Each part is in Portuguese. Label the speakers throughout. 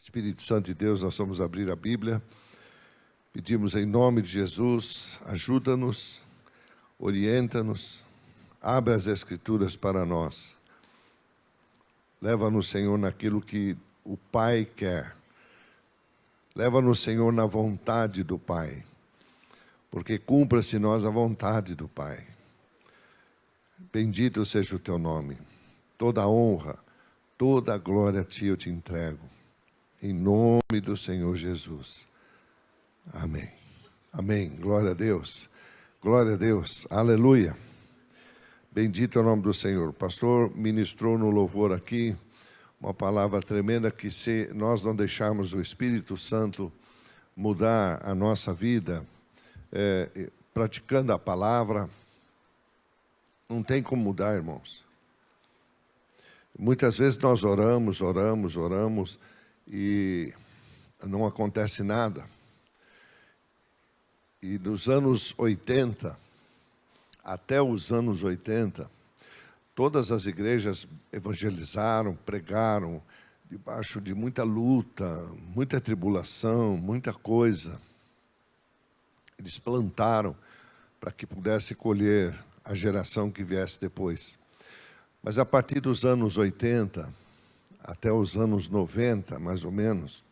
Speaker 1: Espírito Santo de Deus, nós vamos abrir a Bíblia. Pedimos em nome de Jesus, ajuda-nos, orienta-nos, abre as Escrituras para nós. Leva-nos, Senhor, naquilo que o Pai quer. Leva-nos, Senhor, na vontade do Pai, porque cumpra-se nós a vontade do Pai. Bendito seja o teu nome. Toda a honra, toda a glória a ti eu te entrego. Em nome do Senhor Jesus. Amém. Amém. Glória a Deus. Glória a Deus. Aleluia. Bendito é o nome do Senhor. O pastor ministrou no louvor aqui uma palavra tremenda que, se nós não deixarmos o Espírito Santo mudar a nossa vida, praticando a palavra, não tem como mudar, irmãos. Muitas vezes nós oramos e não acontece nada. E dos anos 80, até os anos 80, todas as igrejas evangelizaram, pregaram, debaixo de muita luta, muita tribulação, muita coisa. Eles plantaram para que pudesse colher a geração que viesse depois. Mas a partir dos anos 80, até os anos 90, mais ou menos,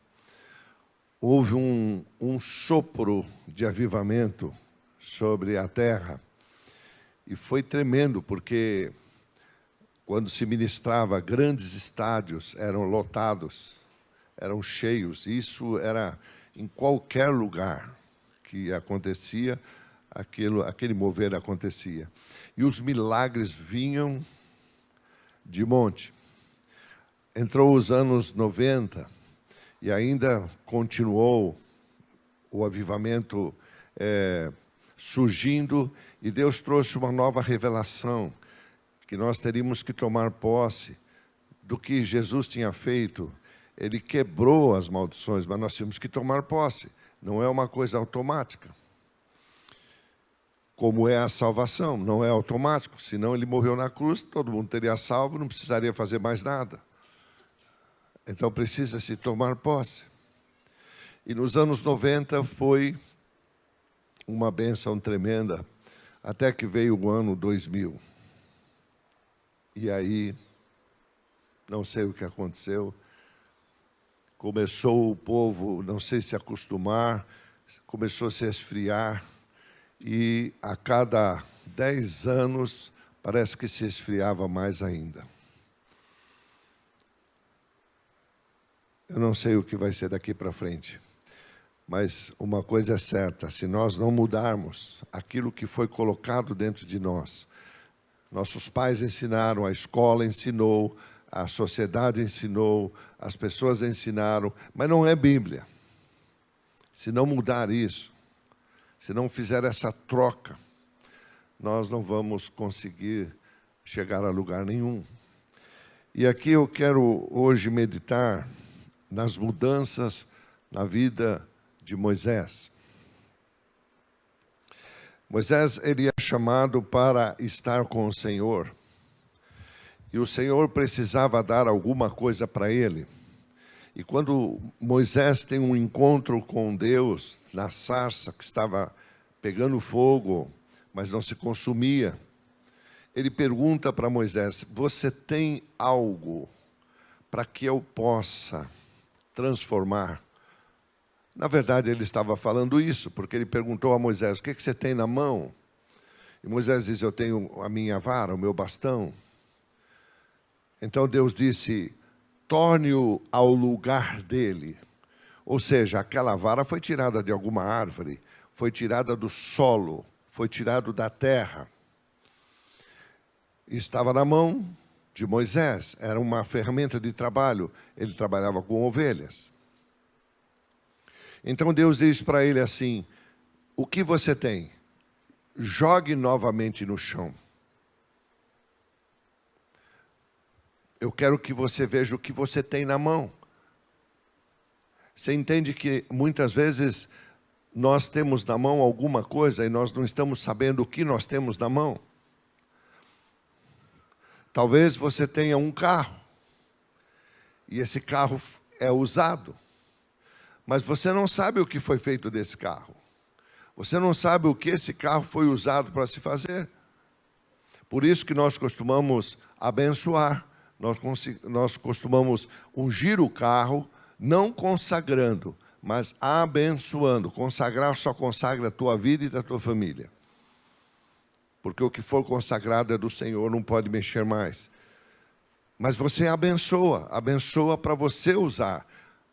Speaker 1: houve um sopro de avivamento sobre a terra. E foi tremendo, porque quando se ministrava, grandes estádios eram lotados, eram cheios. Isso era em qualquer lugar que acontecia, aquele mover acontecia. E os milagres vinham de monte. Entrou os anos 90 e ainda continuou o avivamento surgindo, e Deus trouxe uma nova revelação, que nós teríamos que tomar posse do que Jesus tinha feito. Ele quebrou as maldições, mas nós tínhamos que tomar posse. Não é uma coisa automática. Como é a salvação, não é automático. Senão ele morreu na cruz, todo mundo teria salvo, não precisaria fazer mais nada. Então precisa se tomar posse. E nos anos 90 foi uma bênção tremenda, até que veio o ano 2000. E aí, não sei o que aconteceu, começou o povo, não sei se acostumar, começou a se esfriar, e a cada 10 anos parece que se esfriava mais ainda. Eu não sei o que vai ser daqui para frente, mas uma coisa é certa: se nós não mudarmos aquilo que foi colocado dentro de nós, nossos pais ensinaram, a escola ensinou, a sociedade ensinou, as pessoas ensinaram, mas não é Bíblia. Se não mudar isso, se não fizer essa troca, nós não vamos conseguir chegar a lugar nenhum. E aqui eu quero hoje meditar nas mudanças na vida de Moisés. Moisés, ele é chamado para estar com o Senhor. E o Senhor precisava dar alguma coisa para ele. E quando Moisés tem um encontro com Deus, na sarça que estava pegando fogo, mas não se consumia, ele pergunta para Moisés: você tem algo para que eu possa transformar? Na verdade, ele estava falando isso, porque ele perguntou a Moisés: o que você tem na mão? E Moisés diz: eu tenho a minha vara, o meu bastão. Então Deus disse: torne-o ao lugar dele. Ou seja, aquela vara foi tirada de alguma árvore, foi tirada do solo, foi tirada da terra. Estava na mão de Moisés, era uma ferramenta de trabalho, ele trabalhava com ovelhas. Então Deus diz para ele assim: o que você tem? Jogue novamente no chão. Eu quero que você veja o que você tem na mão. Você entende que muitas vezes nós temos na mão alguma coisa e nós não estamos sabendo o que nós temos na mão? Talvez você tenha um carro e esse carro é usado. mas você não sabe o que foi feito desse carro. Você não sabe o que esse carro foi usado para se fazer. Por isso que nós costumamos abençoar, nós costumamos ungir o carro, não consagrando, mas abençoando. Consagrar só consagra a tua vida e da tua família. Porque o que for consagrado é do Senhor, não pode mexer mais. Mas você abençoa para você usar.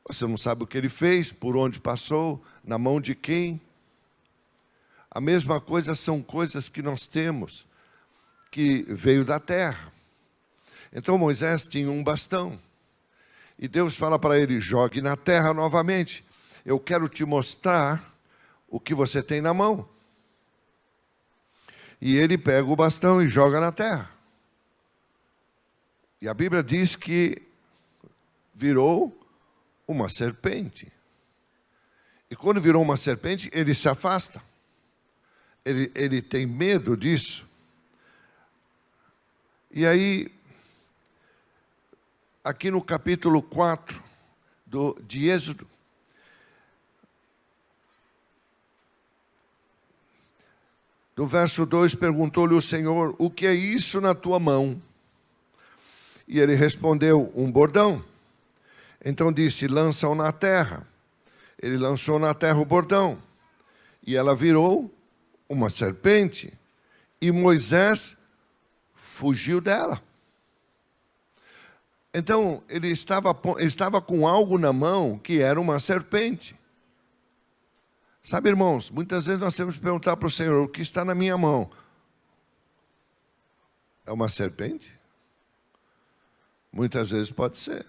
Speaker 1: Você não sabe o que ele fez, por onde passou, na mão de quem. A mesma coisa são coisas que nós temos, que veio da terra. Então Moisés tinha um bastão. E Deus fala para ele, jogue na terra novamente. Eu quero te mostrar o que você tem na mão. E ele pega o bastão e joga na terra. E a Bíblia diz que virou uma serpente. E quando virou uma serpente, ele se afasta. Ele tem medo disso. E aí, aqui no capítulo 4 de Êxodo, no verso 2, perguntou-lhe o Senhor, o que é isso na tua mão? E ele respondeu, um bordão. Então disse, lança-o na terra. Ele lançou na terra o bordão. E ela virou uma serpente. E Moisés fugiu dela. Então, ele estava com algo na mão que era uma serpente. Sabe, irmãos, muitas vezes nós temos que perguntar para o Senhor, o que está na minha mão? É uma serpente? Muitas vezes pode ser.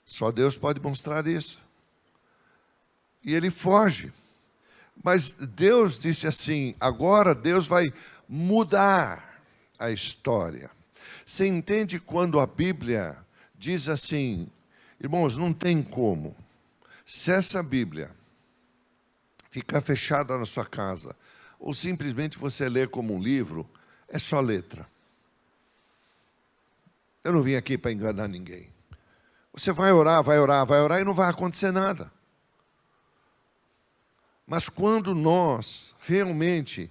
Speaker 1: Só Deus pode mostrar isso. E ele foge. Mas Deus disse assim, agora Deus vai mudar a história. Você entende quando a Bíblia diz assim, irmãos, não tem como. Se essa Bíblia ficar fechada na sua casa, ou simplesmente você lê como um livro, é só letra. Eu não vim aqui para enganar ninguém. Você vai orar e não vai acontecer nada. Mas quando nós realmente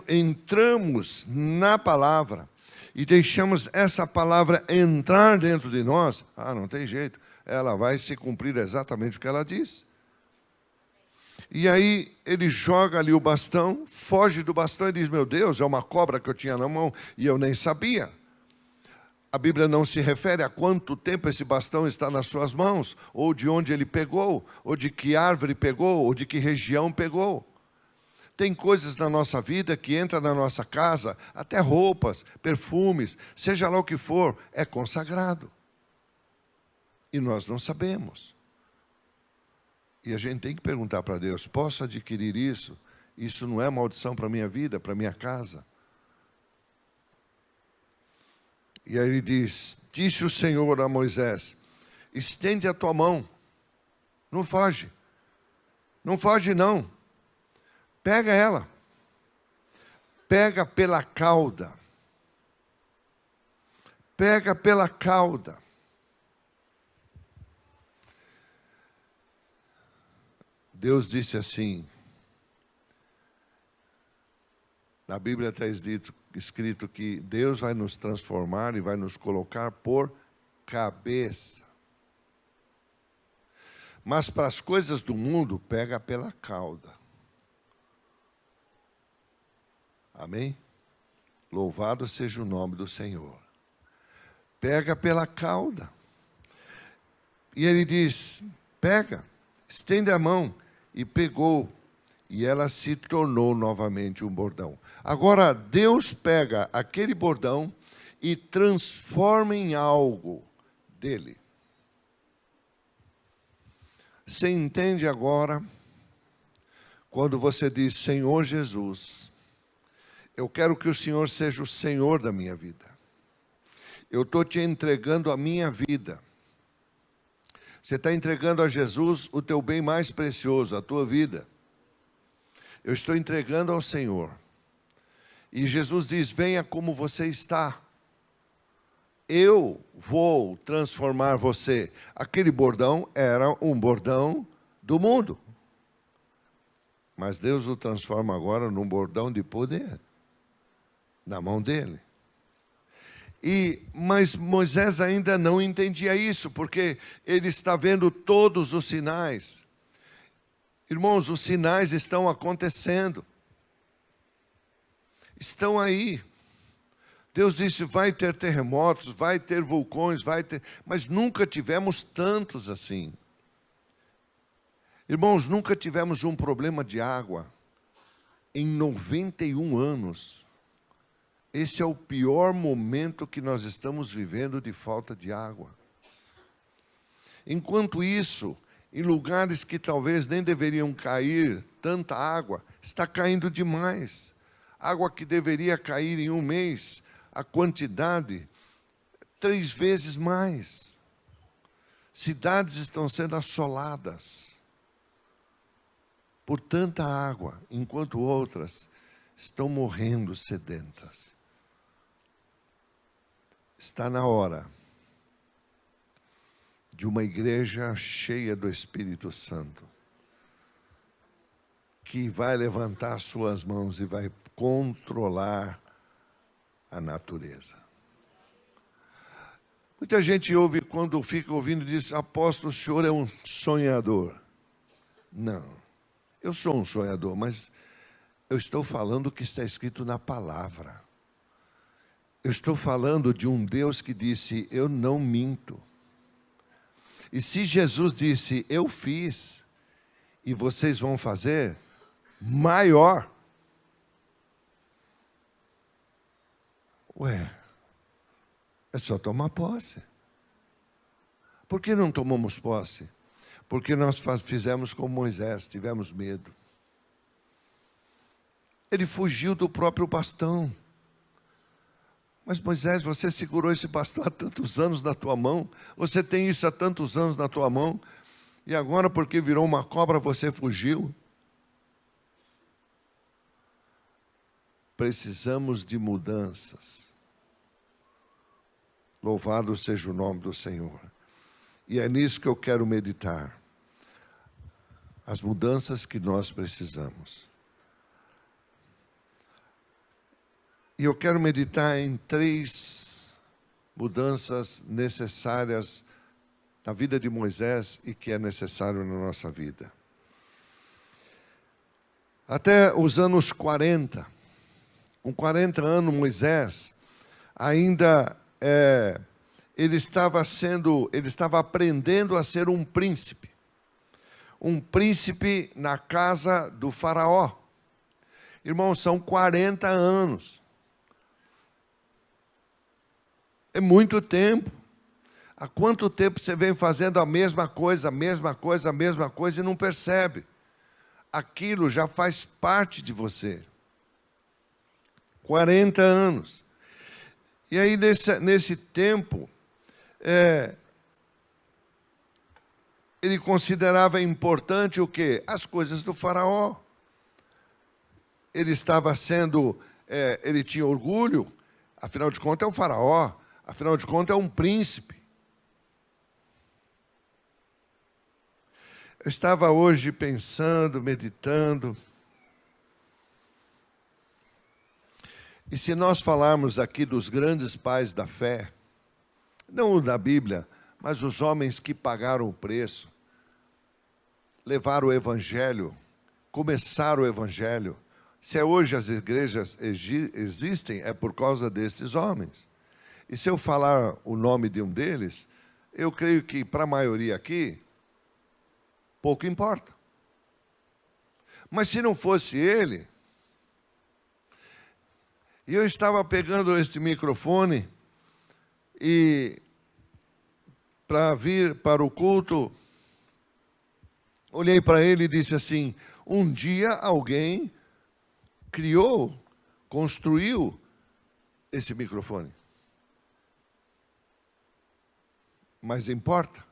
Speaker 1: entramos na palavra e deixamos essa palavra entrar dentro de nós, não tem jeito, ela vai se cumprir exatamente o que ela diz. E aí ele joga ali o bastão, foge do bastão e diz, meu Deus, é uma cobra que eu tinha na mão e eu nem sabia. A Bíblia não se refere a quanto tempo esse bastão está nas suas mãos, ou de onde ele pegou, ou de que árvore pegou, ou de que região pegou. Tem coisas na nossa vida que entram na nossa casa, até roupas, perfumes, seja lá o que for, é consagrado. E nós não sabemos. E a gente tem que perguntar para Deus, posso adquirir isso? Isso não é maldição para a minha vida, para a minha casa? E aí ele diz, disse o Senhor a Moisés, estende a tua mão, não foge não, pega ela, pega pela cauda, Deus disse assim, na Bíblia está escrito que Deus vai nos transformar e vai nos colocar por cabeça. Mas para as coisas do mundo, pega pela cauda. Amém? Louvado seja o nome do Senhor. Pega pela cauda. E ele diz, pega, estende a mão. E pegou. E ela se tornou novamente um bordão. Agora, Deus pega aquele bordão e transforma em algo dele. Você entende agora, quando você diz, Senhor Jesus, eu quero que o Senhor seja o Senhor da minha vida. Eu estou te entregando a minha vida. Você está entregando a Jesus o teu bem mais precioso, a tua vida. Eu estou entregando ao Senhor. E Jesus diz, venha como você está. eu vou transformar você. Aquele bordão era um bordão do mundo. Mas Deus o transforma agora num bordão de poder, na mão dele. Mas Moisés ainda não entendia isso, porque ele está vendo todos os sinais. Irmãos, os sinais estão acontecendo. Estão aí. Deus disse, vai ter terremotos, vai ter vulcões, mas nunca tivemos tantos assim. Irmãos, nunca tivemos um problema de água em 91 anos. Esse é o pior momento que nós estamos vivendo de falta de água. Enquanto isso, em lugares que talvez nem deveriam cair tanta água, está caindo demais. Água que deveria cair em um mês, a quantidade, 3 vezes mais. Cidades estão sendo assoladas por tanta água, enquanto outras estão morrendo sedentas. Está na hora de uma igreja cheia do Espírito Santo, que vai levantar suas mãos e vai controlar a natureza. Muita gente ouve, quando fica ouvindo, diz, apóstolo, o senhor é um sonhador. Não, eu sou um sonhador, mas eu estou falando o que está escrito na palavra. Eu estou falando de um Deus que disse, eu não minto. E se Jesus disse, eu fiz, e vocês vão fazer, maior. Ué, é só tomar posse. Por que não tomamos posse? Porque nós fizemos como Moisés, tivemos medo. Ele fugiu do próprio bastão. Mas Moisés, você segurou esse bastão há tantos anos na tua mão, você tem isso há tantos anos na tua mão, e agora porque virou uma cobra você fugiu? Precisamos de mudanças. Louvado seja o nome do Senhor. E é nisso que eu quero meditar. As mudanças que nós precisamos. E eu quero meditar em 3 mudanças necessárias na vida de Moisés e que é necessário na nossa vida. Até os anos 40, com 40 anos, Moisés ainda ele estava aprendendo a ser um príncipe na casa do faraó. Irmãos, são 40 anos. É muito tempo. Há quanto tempo você vem fazendo a mesma coisa e não percebe? Aquilo já faz parte de você. 40 anos. E aí, nesse tempo, ele considerava importante o quê? As coisas do faraó. Ele estava ele tinha orgulho, afinal de contas é um faraó, afinal de contas é um príncipe. Eu estava hoje pensando, meditando. E se nós falarmos aqui dos grandes pais da fé, não da Bíblia, mas os homens que pagaram o preço, levaram o Evangelho, começaram o Evangelho. Se hoje as igrejas existem, é por causa desses homens. E se eu falar o nome de um deles, eu creio que para a maioria aqui, pouco importa. Mas se não fosse ele, e eu estava pegando este microfone e para vir para o culto, olhei para ele e disse assim, um dia alguém construiu esse microfone. Mas importa?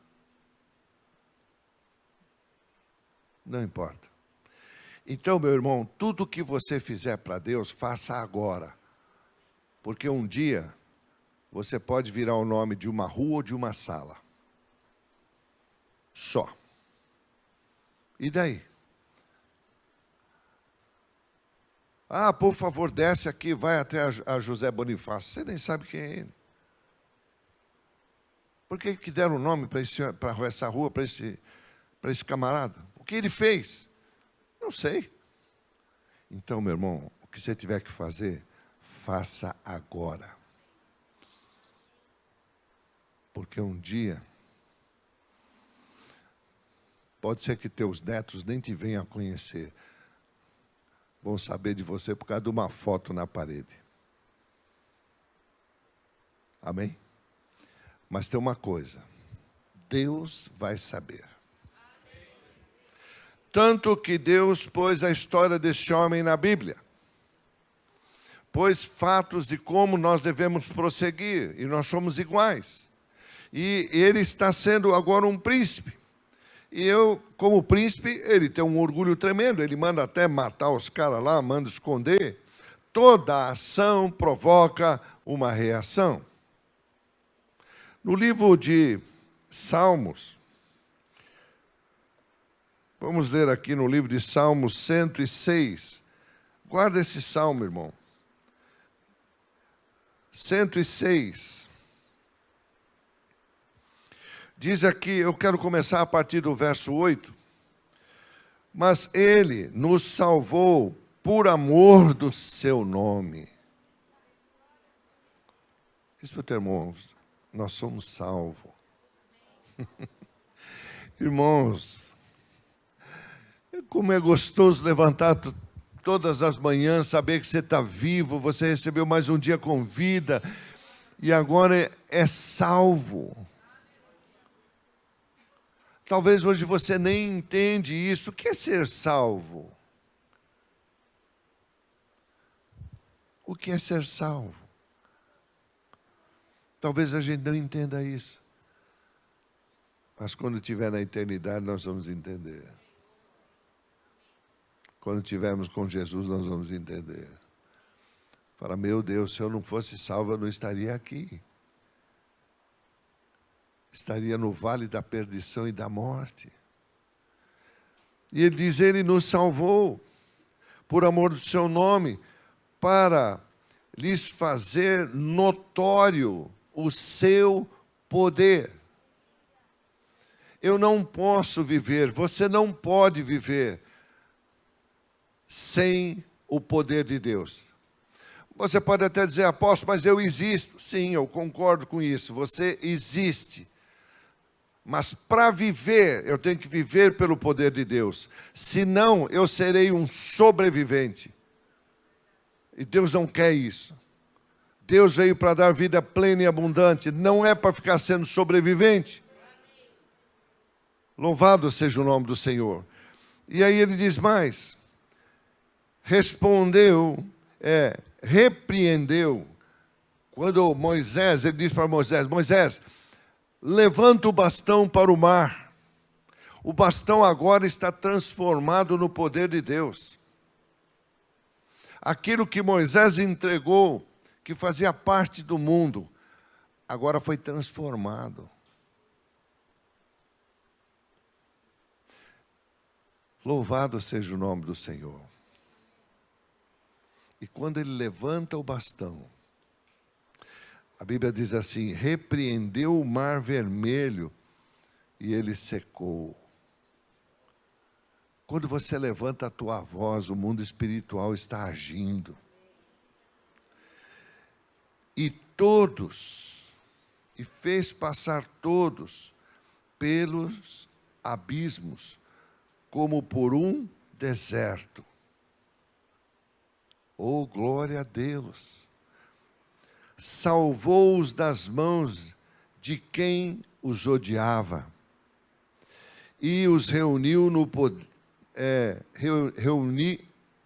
Speaker 1: Não importa. Então, meu irmão, tudo que você fizer para Deus, faça agora. Porque um dia você pode virar o nome de uma rua ou de uma sala. Só. E daí? Ah, por favor, desce aqui, vai até a José Bonifácio. Você nem sabe quem é ele. Por que deram o nome para essa rua, para esse camarada? O que ele fez? Não sei. Então, meu irmão, o que você tiver que fazer, faça agora. Porque um dia, pode ser que teus netos nem te venham a conhecer. Vão saber de você por causa de uma foto na parede. Amém? Mas tem uma coisa, Deus vai saber. Tanto que Deus pôs a história deste homem na Bíblia. Pôs fatos de como nós devemos prosseguir, e nós somos iguais. E ele está sendo agora um príncipe. E eu, como príncipe, ele tem um orgulho tremendo, ele manda até matar os caras lá, manda esconder. Toda ação provoca uma reação. No livro de Salmos, vamos ler aqui no livro de Salmos 106. Guarda esse salmo, irmão. 106. Diz aqui, eu quero começar a partir do verso 8. Mas ele nos salvou por amor do seu nome. Diz para o teu irmão, nós somos salvos. Irmãos, como é gostoso levantar todas as manhãs, saber que você está vivo, você recebeu mais um dia com vida, e agora é salvo. Talvez hoje você nem entende isso. O que é ser salvo? O que é ser salvo? Talvez a gente não entenda isso. Mas quando estiver na eternidade, nós vamos entender. Quando estivermos com Jesus, nós vamos entender. Fala, meu Deus, se eu não fosse salvo, eu não estaria aqui. Estaria no vale da perdição e da morte. E ele diz, ele nos salvou, por amor do seu nome, para lhes fazer notório o seu poder. Eu não posso viver, você não pode viver sem o poder de Deus. Você pode até dizer, apóstolo, mas eu existo. Sim, eu concordo com isso, você existe. Mas para viver, eu tenho que viver pelo poder de Deus. Senão, eu serei um sobrevivente. E Deus não quer isso. Deus veio para dar vida plena e abundante. Não é para ficar sendo sobrevivente. Louvado seja o nome do Senhor. E aí ele diz mais. Repreendeu. Quando Moisés, ele diz para Moisés, Moisés, levanta o bastão para o mar. O bastão agora está transformado no poder de Deus. Aquilo que Moisés entregou, que fazia parte do mundo, agora foi transformado. Louvado seja o nome do Senhor. E quando ele levanta o bastão, a Bíblia diz assim, repreendeu o mar vermelho e ele secou. Quando você levanta a tua voz, o mundo espiritual está agindo. E fez passar todos pelos abismos, como por um deserto. Oh, glória a Deus! Salvou-os das mãos de quem os odiava e os reuniu no poder,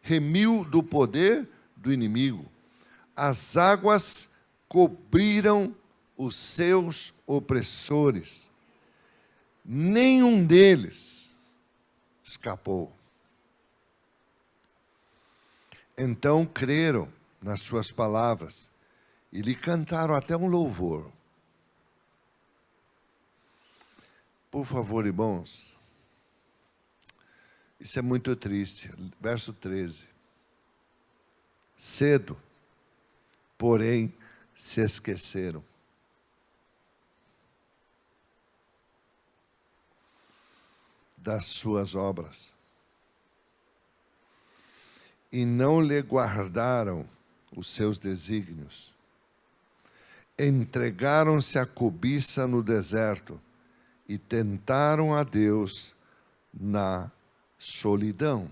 Speaker 1: remiu do poder do inimigo. As águas cobriram os seus opressores. Nenhum deles escapou. Então creram nas suas palavras E lhe cantaram até um louvor. Por favor, irmãos, isso é muito triste. Verso 13. Cedo, porém, se esqueceram. Das suas obras. E não lhe guardaram os seus desígnios. Entregaram-se à cobiça no deserto e tentaram a Deus na solidão.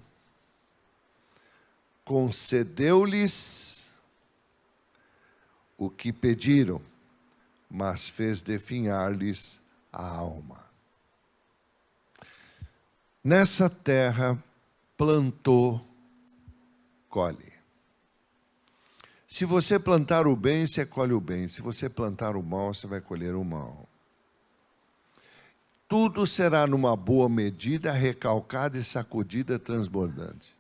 Speaker 1: Concedeu-lhes o que pediram, mas fez definhar-lhes a alma. Nessa terra plantou, colhe. Se você plantar o bem, você colhe o bem. Se você plantar o mal, você vai colher o mal. Tudo será numa boa medida, recalcada e sacudida, transbordante.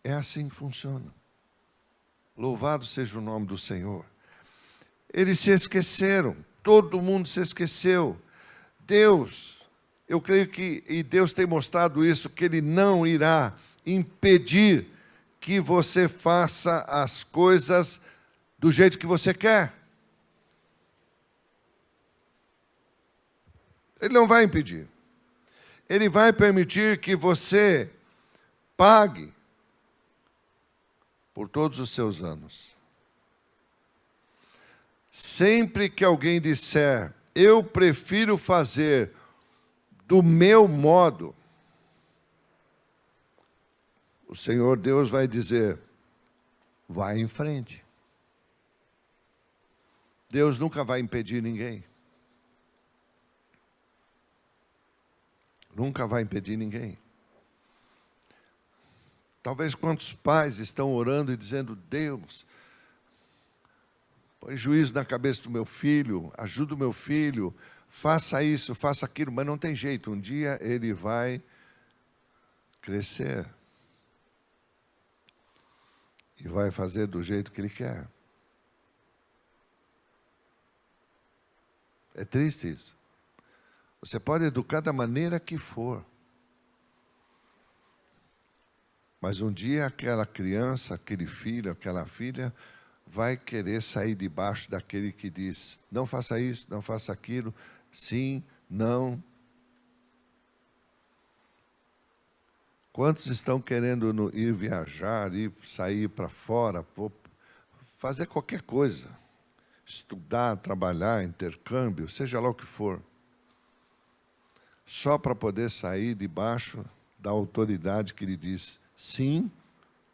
Speaker 1: É assim que funciona. Louvado seja o nome do Senhor. Eles se esqueceram, todo mundo se esqueceu. Deus, eu creio que, e Deus tem mostrado isso, que Ele não irá impedir que você faça as coisas do jeito que você quer. Ele não vai impedir. Ele vai permitir que você pague por todos os seus anos. Sempre que alguém disser, eu prefiro fazer do meu modo, o Senhor Deus vai dizer, vai em frente. Deus nunca vai impedir ninguém. Nunca vai impedir ninguém. Talvez quantos pais estão orando e dizendo, Deus, põe juízo na cabeça do meu filho, ajuda o meu filho, faça isso, faça aquilo, mas não tem jeito, um dia ele vai crescer e vai fazer do jeito que ele quer. É triste isso. Você pode educar da maneira que for. Mas um dia aquela criança, aquele filho, aquela filha, vai querer sair debaixo daquele que diz, não faça isso, não faça aquilo, sim, não. Quantos estão querendo ir viajar, ir sair para fora, fazer qualquer coisa, estudar, trabalhar, intercâmbio, seja lá o que for, só para poder sair debaixo da autoridade que lhe diz sim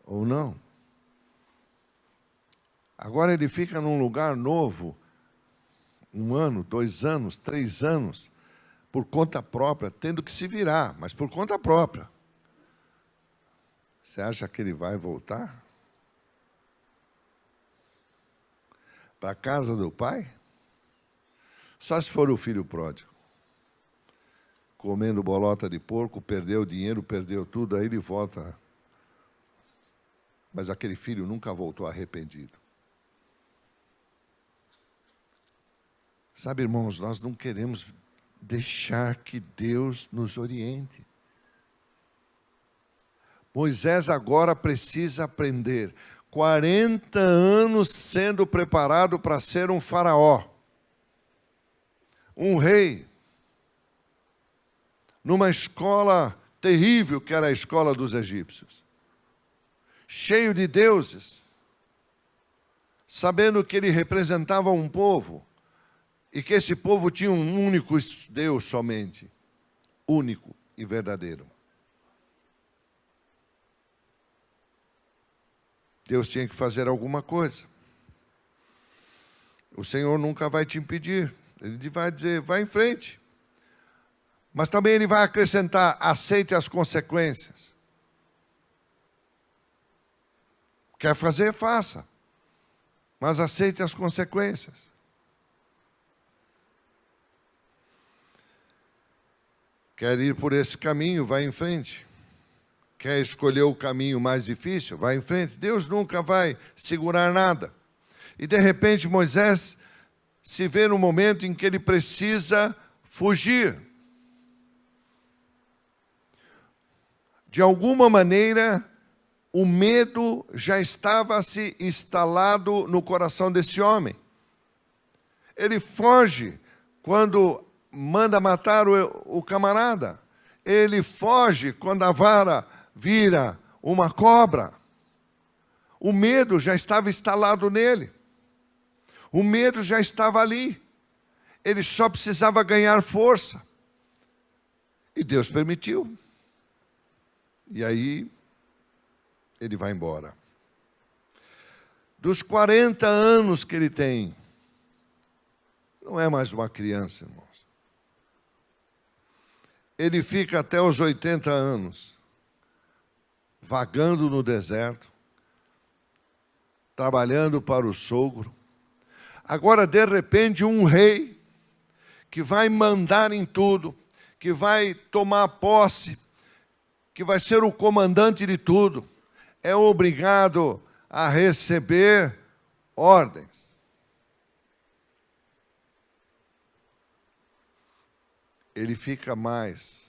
Speaker 1: ou não. Agora ele fica num lugar novo, 1 ano, 2 anos, 3 anos, por conta própria, tendo que se virar, mas por conta própria. Você acha que ele vai voltar para a casa do pai? Só se for o filho pródigo. Comendo bolota de porco, perdeu o dinheiro, perdeu tudo, aí ele volta. Mas aquele filho nunca voltou arrependido. Sabe, irmãos, nós não queremos deixar que Deus nos oriente. Moisés agora precisa aprender. 40 anos sendo preparado para ser um faraó. Um rei. Numa escola terrível que era a escola dos egípcios. Cheio de deuses. Sabendo que ele representava um povo. E que esse povo tinha um único Deus somente. Único e verdadeiro. Deus tinha que fazer alguma coisa. O Senhor nunca vai te impedir. Ele vai dizer, vai em frente. Mas também Ele vai acrescentar, aceite as consequências. Quer fazer, faça. Mas aceite as consequências. Quer ir por esse caminho, vai em frente. Quer escolher o caminho mais difícil? Vai em frente. Deus nunca vai segurar nada. E de repente Moisés se vê no momento em que ele precisa fugir. De alguma maneira, o medo já estava se instalado no coração desse homem. Ele foge quando manda matar o camarada. Ele foge quando a vara vira uma cobra. O medo já estava instalado nele. O medo já estava ali. Ele só precisava ganhar força. E Deus permitiu. E aí, ele vai embora. Dos 40 anos que ele tem, não é mais uma criança, irmãos. Ele fica até os 80 anos, vagando no deserto, trabalhando para o sogro. Agora, de repente, um rei que vai mandar em tudo, que vai tomar posse, que vai ser o comandante de tudo, é obrigado a receber ordens. Ele fica mais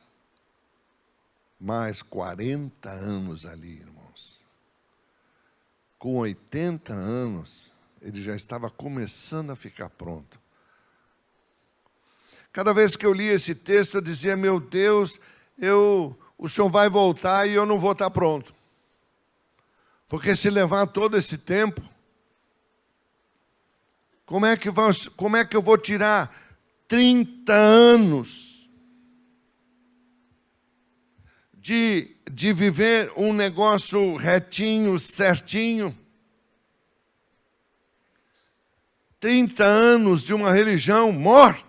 Speaker 1: 40 anos ali, irmãos. Com 80 anos, ele já estava começando a ficar pronto. Cada vez que eu lia esse texto, eu dizia, meu Deus, o Senhor vai voltar e eu não vou estar pronto. Porque se levar todo esse tempo, como é que eu vou tirar 30 anos de viver um negócio retinho, certinho? 30 anos de uma religião morta.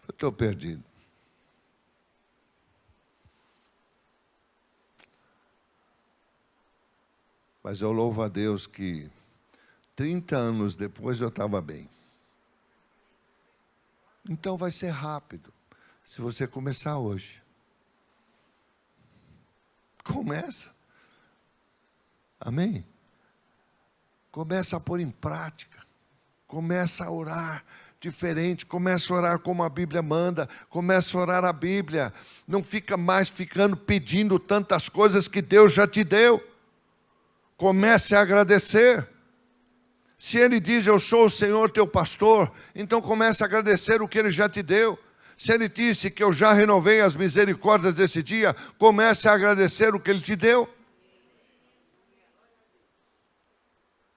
Speaker 1: Eu estou perdido. Mas eu louvo a Deus que 30 anos depois eu estava bem. Então vai ser rápido, se você começar hoje. Começa. Amém? Começa a pôr em prática. Começa a orar diferente. Começa a orar como a Bíblia manda. Começa a orar a Bíblia. Não fica mais pedindo tantas coisas que Deus já te deu. Comece a agradecer. Se Ele diz, eu sou o Senhor teu pastor, então comece a agradecer o que Ele já te deu. Se Ele disse que eu já renovei as misericórdias desse dia, comece a agradecer o que Ele te deu.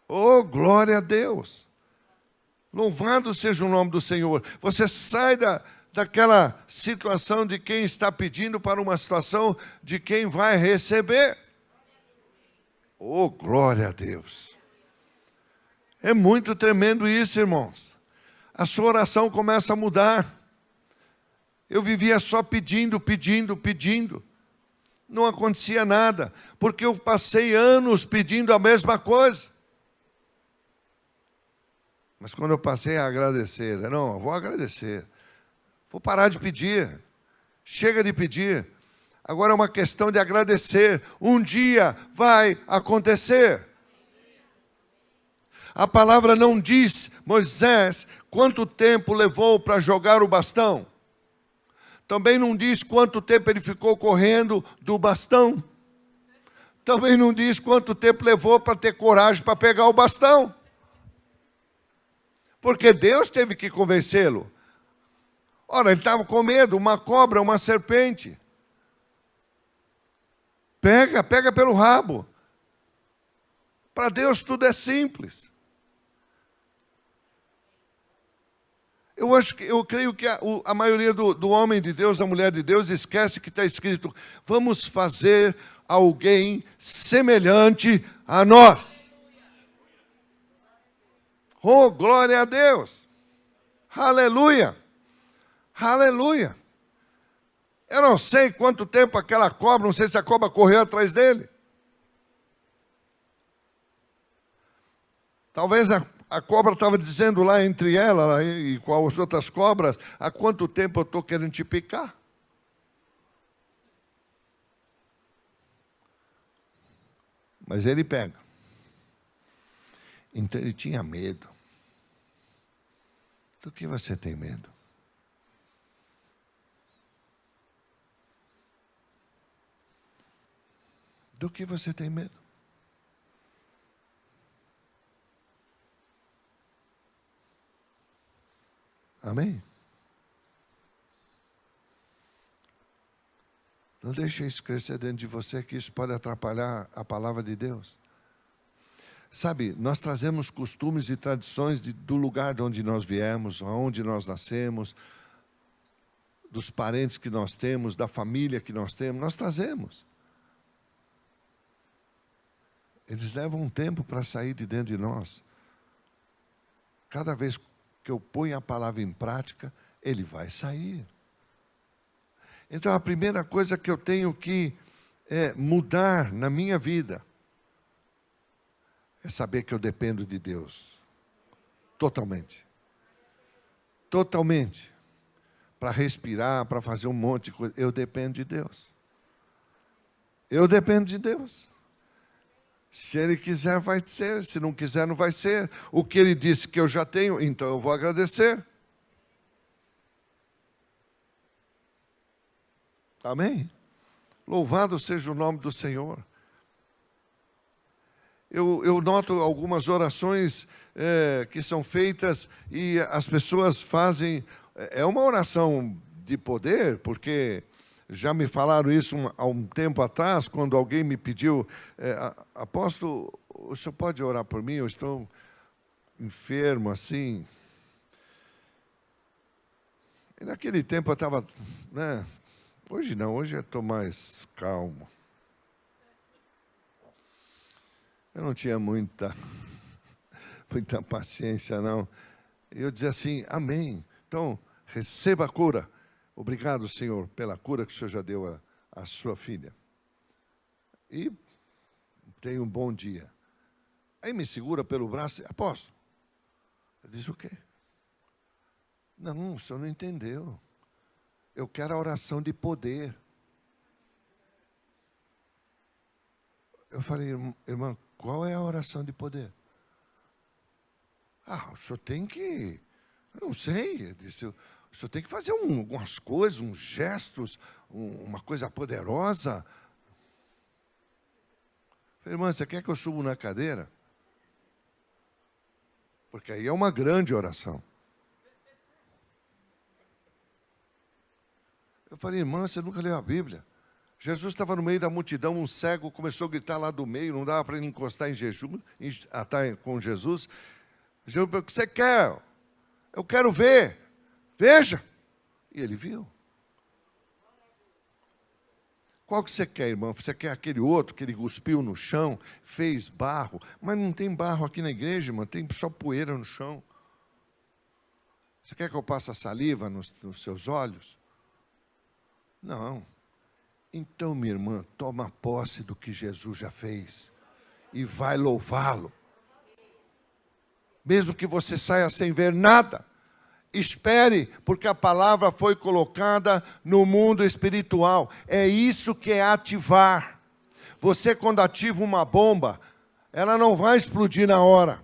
Speaker 1: Oh, glória a Deus! Louvado seja o nome do Senhor. Você sai daquela situação de quem está pedindo para uma situação de quem vai receber. Oh, glória a Deus! É muito tremendo isso, irmãos. A sua oração começa a mudar. Eu vivia só pedindo. Não acontecia nada, porque eu passei anos pedindo a mesma coisa. Mas quando eu passei a agradecer, não, eu vou agradecer. Vou parar de pedir. Chega de pedir. Agora é uma questão de agradecer. Um dia vai acontecer. A palavra não diz, Moisés, quanto tempo levou para jogar o bastão. Também não diz quanto tempo ele ficou correndo do bastão. Também não diz quanto tempo levou para ter coragem para pegar o bastão. Porque Deus teve que convencê-lo. Ora, ele estava com medo, uma cobra, uma serpente. Pega pelo rabo. Para Deus tudo é simples. Eu creio que a maioria do homem de Deus, da mulher de Deus, esquece que está escrito, vamos fazer alguém semelhante a nós. Oh, glória a Deus! Aleluia! Aleluia! Eu não sei quanto tempo aquela cobra, não sei se a cobra correu atrás dele. Talvez A cobra estava dizendo lá entre ela e com as outras cobras, há quanto tempo eu estou querendo te picar? Mas ele pega. Então ele tinha medo. Do que você tem medo? Do que você tem medo? Amém? Não deixe isso crescer dentro de você, que isso pode atrapalhar a palavra de Deus. Sabe, nós trazemos costumes e tradições do lugar de onde nós viemos, onde nós nascemos, dos parentes que nós temos, da família que nós temos, nós trazemos. Eles levam um tempo para sair de dentro de nós. Cada vez que eu ponho a palavra em prática, ele vai sair. Então, a primeira coisa que eu tenho que mudar na minha vida é saber que eu dependo de Deus. Totalmente. Totalmente. Para respirar, para fazer um monte de coisa. Eu dependo de Deus. Eu dependo de Deus. Se Ele quiser, vai ser. Se não quiser, não vai ser. O que Ele disse que eu já tenho, então eu vou agradecer. Amém? Louvado seja o nome do Senhor. Eu noto algumas orações que são feitas e as pessoas fazem. É uma oração de poder, porque já me falaram isso há um tempo atrás, quando alguém me pediu, apóstolo, o senhor pode orar por mim? Eu estou enfermo assim. E naquele tempo eu estava, né? Hoje não, hoje eu estou mais calmo. Eu não tinha muita paciência, não. Eu dizia assim, amém. Então, receba a cura. Obrigado, Senhor, pela cura que o Senhor já deu à sua filha. E tenha um bom dia. Aí me segura pelo braço, apóstolo. Eu disse, o quê? Não, o senhor não entendeu. Eu quero a oração de poder. Eu falei, irmã, qual é a oração de poder? O senhor tem que... Eu não sei. Ele disse, o senhor tem que fazer algumas coisas, uns gestos, uma coisa poderosa. Eu falei, irmã, você quer que eu suba na cadeira? Porque aí é uma grande oração. Eu falei, irmã, você nunca leu a Bíblia? Jesus estava no meio da multidão, um cego começou a gritar lá do meio, não dava para ele encostar em jejum, estar com Jesus. Jesus falou, o que você quer? Eu quero ver. Veja. E ele viu. Qual que você quer, irmão? Você quer aquele outro que ele cuspiu no chão, fez barro? Mas não tem barro aqui na igreja, irmão, tem só poeira no chão. Você quer que eu passe a saliva nos seus olhos? Não. Então, minha irmã, toma posse do que Jesus já fez e vai louvá-lo. Mesmo que você saia sem ver nada, espere, porque a palavra foi colocada no mundo espiritual. É isso que é ativar. Você, quando ativa uma bomba, ela não vai explodir na hora.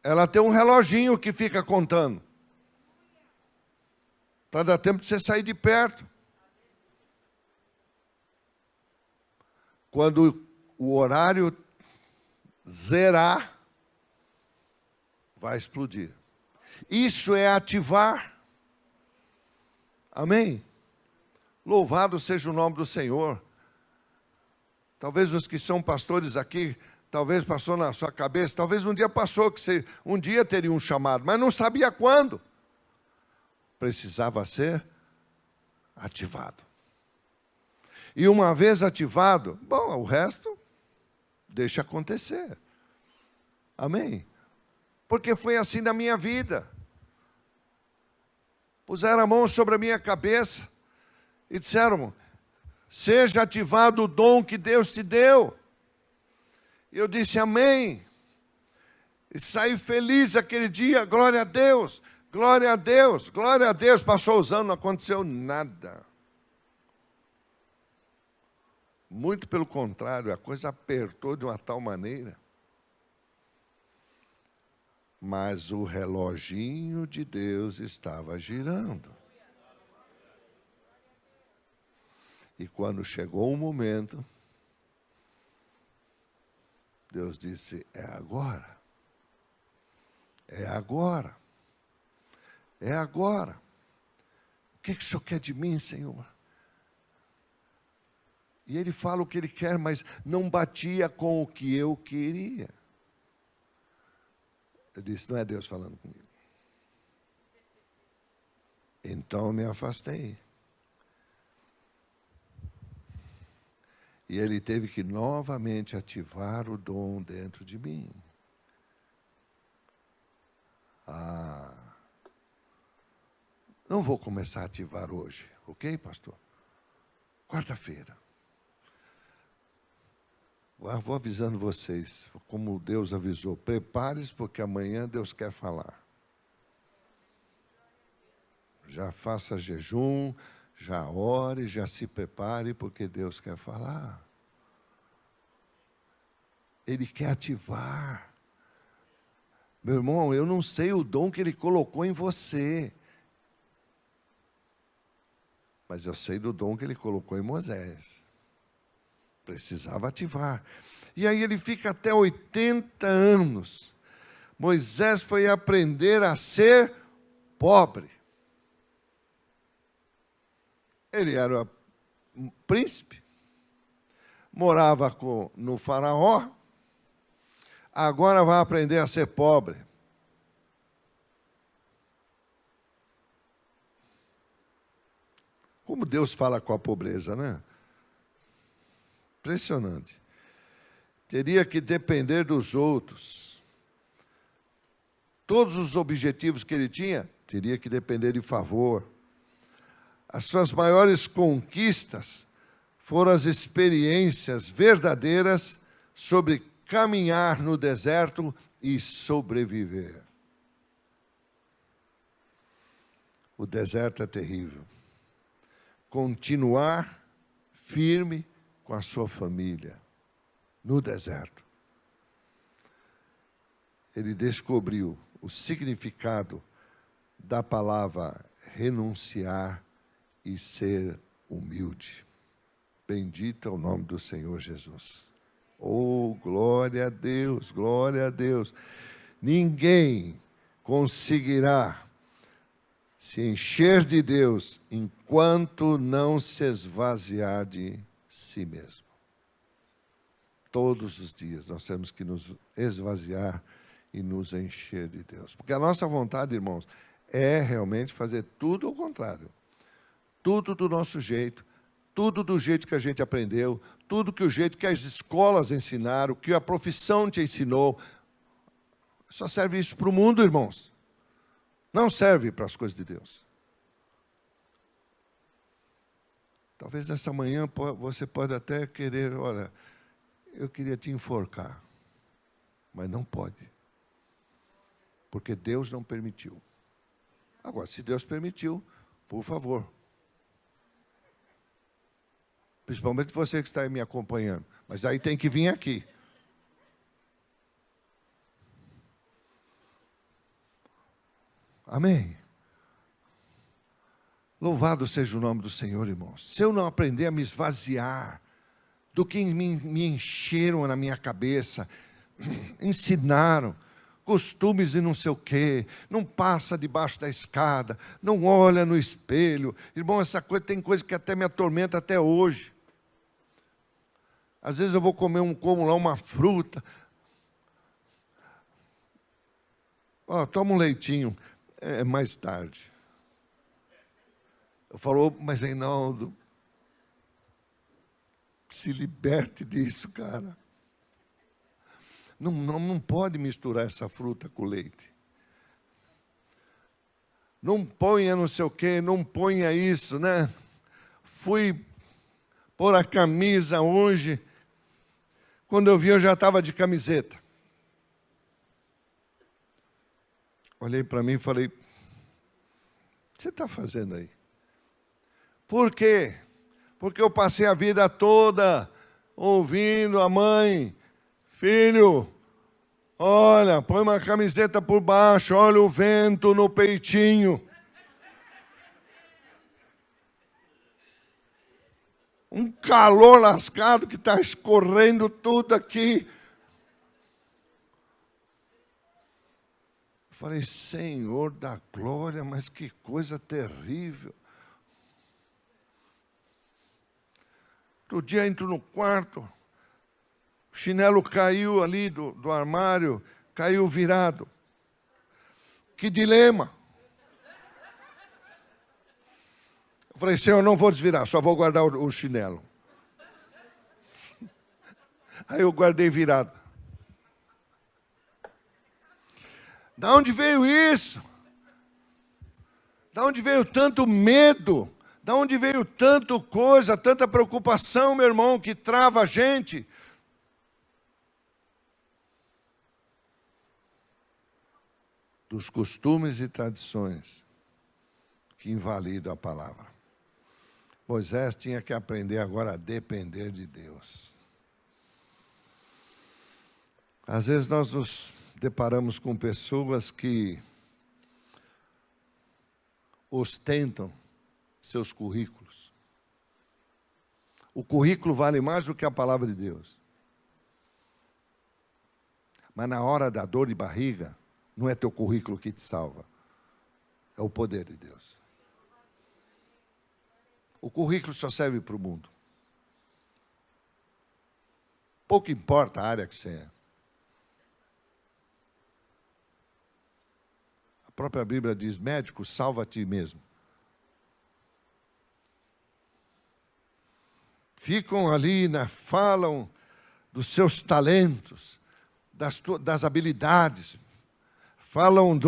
Speaker 1: Ela tem um reloginho que fica contando. Para dar tempo de você sair de perto. Quando o horário zerar, vai explodir. Isso é ativar. Amém? Louvado seja o nome do Senhor. Talvez os que são pastores aqui, talvez passou na sua cabeça, talvez um dia passou, que você um dia teria um chamado, mas não sabia quando. Precisava ser ativado. E uma vez ativado, bom, o resto deixa acontecer. Amém? Porque foi assim na minha vida. Puseram a mão sobre a minha cabeça e disseram, seja ativado o dom que Deus te deu. Eu disse amém. E saí feliz aquele dia, glória a Deus, glória a Deus, glória a Deus. Passou os anos, não aconteceu nada. Muito pelo contrário, a coisa apertou de uma tal maneira. Mas o reloginho de Deus estava girando. E quando chegou o momento, Deus disse, é agora. É agora. É agora. O que o Senhor quer de mim, Senhor? E Ele fala o que Ele quer, mas não batia com o que eu queria. Eu disse, não é Deus falando comigo. Então me afastei. E Ele teve que novamente ativar o dom dentro de mim. Não vou começar a ativar hoje, ok, pastor? Quarta-feira. Vou avisando vocês, como Deus avisou. Prepare-se, porque amanhã Deus quer falar. Já faça jejum, já ore, já se prepare, porque Deus quer falar. Ele quer ativar. Meu irmão, eu não sei o dom que Ele colocou em você. Mas eu sei do dom que Ele colocou em Moisés. Precisava ativar. E aí ele fica até 80 anos. Moisés foi aprender a ser pobre. Ele era um príncipe, morava no faraó, agora vai aprender a ser pobre. Como Deus fala com a pobreza, né? Impressionante. Teria que depender dos outros. Todos os objetivos que ele tinha, teria que depender de favor. As suas maiores conquistas foram as experiências verdadeiras sobre caminhar no deserto e sobreviver. O deserto é terrível. Continuar firme com a sua família, no deserto. Ele descobriu o significado da palavra renunciar e ser humilde. Bendito é o nome do Senhor Jesus. Oh, glória a Deus, glória a Deus. Ninguém conseguirá se encher de Deus enquanto não se esvaziar de si mesmo. Todos os dias nós temos que nos esvaziar e nos encher de Deus. Porque a nossa vontade, irmãos, é realmente fazer tudo o contrário. Tudo do nosso jeito, tudo do jeito que a gente aprendeu, tudo que o jeito que as escolas ensinaram, que a profissão te ensinou. Só serve isso para o mundo, irmãos. Não serve para as coisas de Deus. Talvez nessa manhã você pode até querer, olha, eu queria te enforcar, mas não pode, porque Deus não permitiu. Agora, se Deus permitiu, por favor, principalmente você que está aí me acompanhando, mas aí tem que vir aqui. Amém? Louvado seja o nome do Senhor, irmãos. Se eu não aprender a me esvaziar do que me encheram na minha cabeça, ensinaram, costumes e não sei o quê, não passa debaixo da escada, não olha no espelho. Irmão, essa coisa tem coisa que até me atormenta até hoje. Às vezes eu vou comer como lá uma fruta. Toma um leitinho, é mais tarde. Eu falo, mas Reinaldo, se liberte disso, cara. Não pode misturar essa fruta com leite. Não ponha não sei o quê, não ponha isso, né? Fui pôr a camisa hoje, quando eu vi eu já estava de camiseta. Olhei para mim e falei, o que você está fazendo aí? Por quê? Porque eu passei a vida toda ouvindo a mãe, filho, olha, põe uma camiseta por baixo, olha o vento no peitinho. Um calor lascado que está escorrendo tudo aqui. Falei, Senhor da glória, mas que coisa terrível. Outro dia entro no quarto, o chinelo caiu ali do armário, caiu virado. Que dilema. Eu falei, Senhor, não vou desvirar, só vou guardar o chinelo. Aí eu guardei virado. Da onde veio isso? Da onde veio tanto medo? Da onde veio tanta coisa, tanta preocupação, meu irmão, que trava a gente? Dos costumes e tradições que invalidam a palavra. Moisés tinha que aprender agora a depender de Deus. Às vezes nós nos deparamos com pessoas que ostentam seus currículos. O currículo vale mais do que a palavra de Deus. Mas na hora da dor de barriga, não é teu currículo que te salva. É o poder de Deus. O currículo só serve para o mundo. Pouco importa a área que você é. A própria Bíblia diz, médico, salva a ti mesmo. Ficam ali, falam dos seus talentos, das habilidades. Falam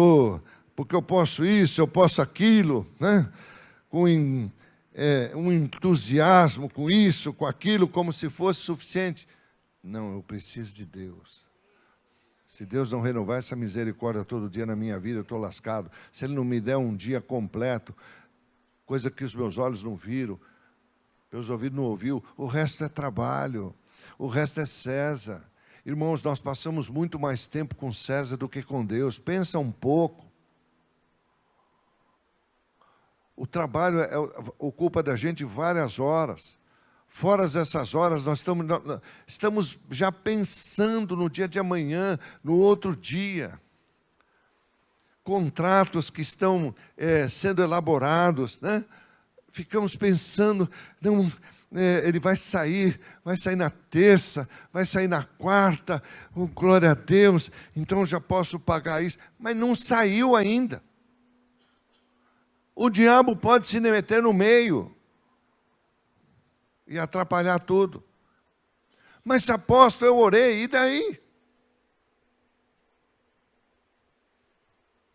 Speaker 1: porque eu posso isso, eu posso aquilo, né? Com um entusiasmo com isso, com aquilo, como se fosse suficiente. Não, eu preciso de Deus. Se Deus não renovar essa misericórdia todo dia na minha vida, eu estou lascado. Se Ele não me der um dia completo, coisa que os meus olhos não viram, meus ouvidos não ouviu, o resto é trabalho, o resto é César. Irmãos, nós passamos muito mais tempo com César do que com Deus. Pensa um pouco. O trabalho ocupa da gente várias horas. Fora essas horas, nós estamos já pensando no dia de amanhã, no outro dia. Contratos que estão sendo elaborados, né? Ficamos pensando, não, ele vai sair na terça, vai sair na quarta, oh, glória a Deus, então já posso pagar isso. Mas não saiu ainda. O diabo pode se meter no meio e atrapalhar tudo. Mas apóstolo, eu orei, e daí?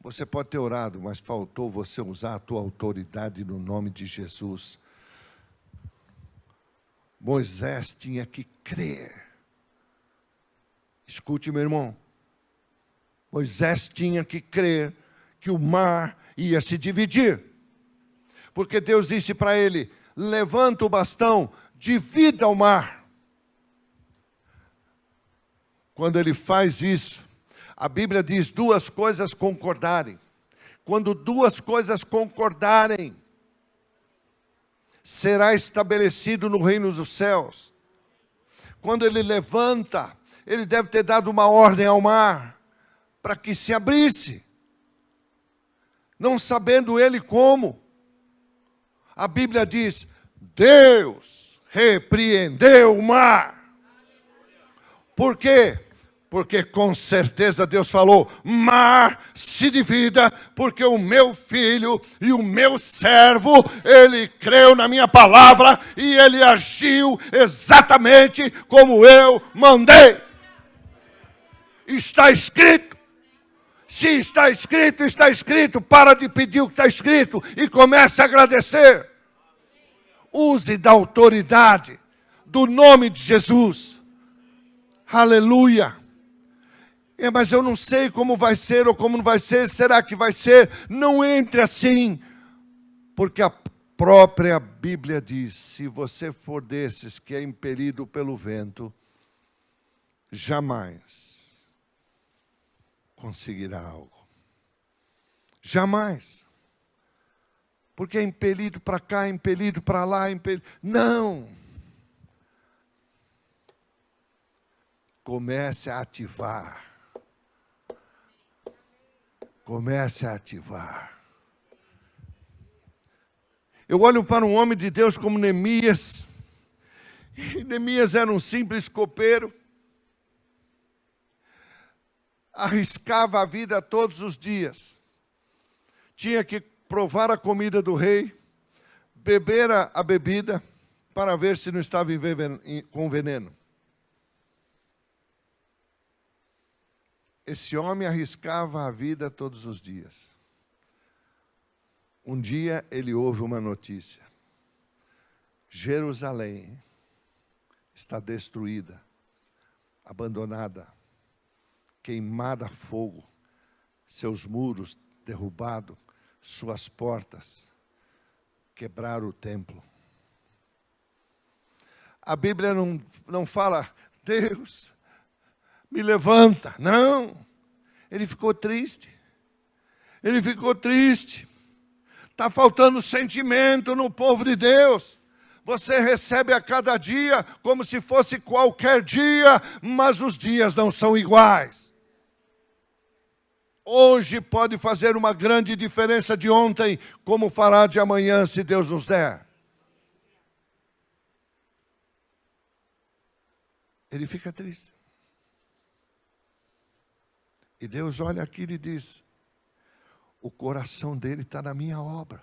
Speaker 1: Você pode ter orado, mas faltou você usar a tua autoridade no nome de Jesus. Moisés tinha que crer. Escute, meu irmão. Moisés tinha que crer que o mar ia se dividir. Porque Deus disse para ele, levanta o bastão, divida o mar. Quando ele faz isso, a Bíblia diz duas coisas concordarem. Quando duas coisas concordarem, será estabelecido no reino dos céus. Quando ele levanta, ele deve ter dado uma ordem ao mar, para que se abrisse. Não sabendo ele como. A Bíblia diz, Deus repreendeu o mar. Por quê? Porque com certeza Deus falou, mar se divida, porque o meu filho e o meu servo, ele creu na minha palavra e ele agiu exatamente como eu mandei. Está escrito. Se está escrito, está escrito. Para de pedir o que está escrito e comece a agradecer. Use da autoridade do nome de Jesus. Aleluia. Mas eu não sei como vai ser ou como não vai ser. Será que vai ser? Não entre assim. Porque a própria Bíblia diz, se você for desses que é impelido pelo vento, jamais conseguirá algo. Jamais. Porque é impelido para cá, impelido para lá, impelido... Não! Comece a ativar. Comece a ativar. Eu olho para um homem de Deus como Neemias. E Neemias era um simples copeiro. Arriscava a vida todos os dias. Tinha que provar a comida do rei, beber a bebida, para ver se não estava com veneno. Esse homem arriscava a vida todos os dias. Um dia ele ouve uma notícia. Jerusalém está destruída, abandonada, queimada a fogo, seus muros derrubados, suas portas, quebraram o templo. A Bíblia não fala, Deus, me levanta. Não, ele ficou triste. Ele ficou triste. Está faltando sentimento no povo de Deus. Você recebe a cada dia como se fosse qualquer dia, mas os dias não são iguais. Hoje pode fazer uma grande diferença de ontem, como fará de amanhã, se Deus nos der. Ele fica triste. E Deus olha aqui e diz, o coração dele está na minha obra.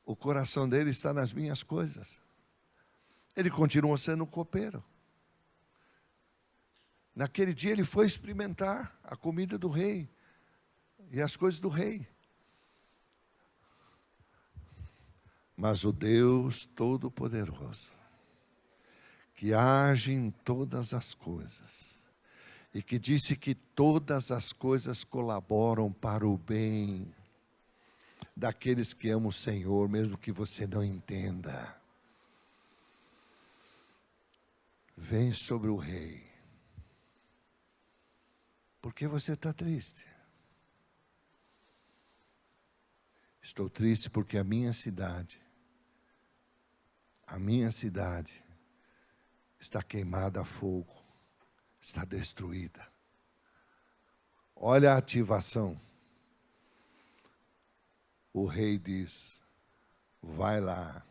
Speaker 1: O coração dele está nas minhas coisas. Ele continua sendo um copeiro. Naquele dia ele foi experimentar a comida do rei e as coisas do rei. Mas o Deus Todo-Poderoso, que age em todas as coisas, e que disse que todas as coisas colaboram para o bem daqueles que amam o Senhor, mesmo que você não entenda. Vem sobre o rei. Por que você está triste? Estou triste porque a minha cidade está queimada a fogo, está destruída. Olha a ativação. O rei diz, vai lá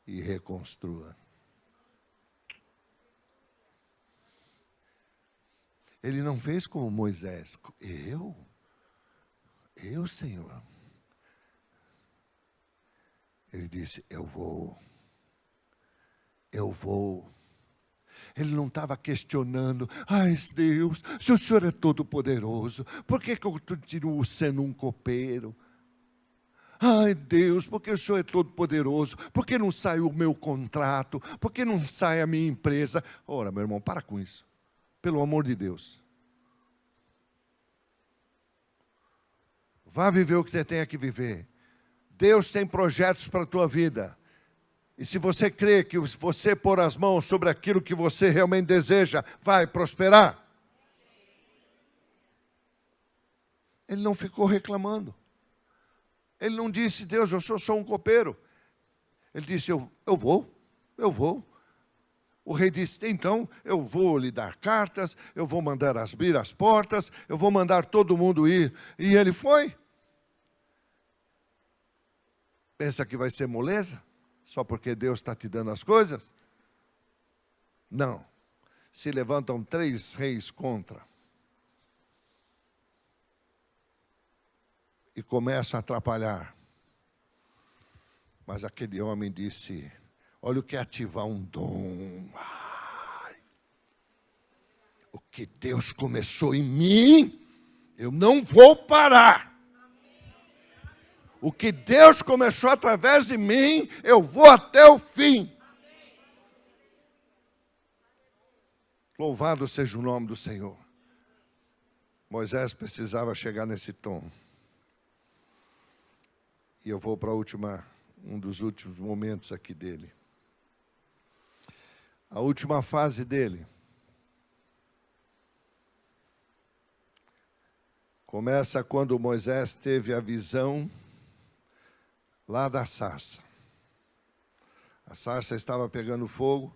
Speaker 1: e reconstrua. Ele não fez como Moisés. Eu, Senhor. Ele disse, eu vou. Ele não estava questionando, ai Deus, se o Senhor é todo poderoso, por que eu continuo sendo um copeiro? Ai Deus, porque o Senhor é todo poderoso, por que não sai o meu contrato, por que não sai a minha empresa? Ora, meu irmão, para com isso, pelo amor de Deus. Vá viver o que você tem que viver. Deus tem projetos para a tua vida. E se você crê que se você pôr as mãos sobre aquilo que você realmente deseja, vai prosperar. Ele não ficou reclamando. Ele não disse, Deus, eu sou só um copeiro. Ele disse, eu vou. O rei disse, então, eu vou lhe dar cartas, eu vou mandar abrir as portas, eu vou mandar todo mundo ir. E ele foi. Pensa que vai ser moleza? Só porque Deus está te dando as coisas? Não. Se levantam 3 reis contra. E começam a atrapalhar. Mas aquele homem disse, olha o que é ativar um dom. Ai, o que Deus começou em mim, eu não vou parar. O que Deus começou através de mim, eu vou até o fim. Louvado seja o nome do Senhor. Moisés precisava chegar nesse tom. E eu vou para um dos últimos momentos aqui dele. A última fase dele começa quando Moisés teve a visão lá da sarça. A sarça estava pegando fogo,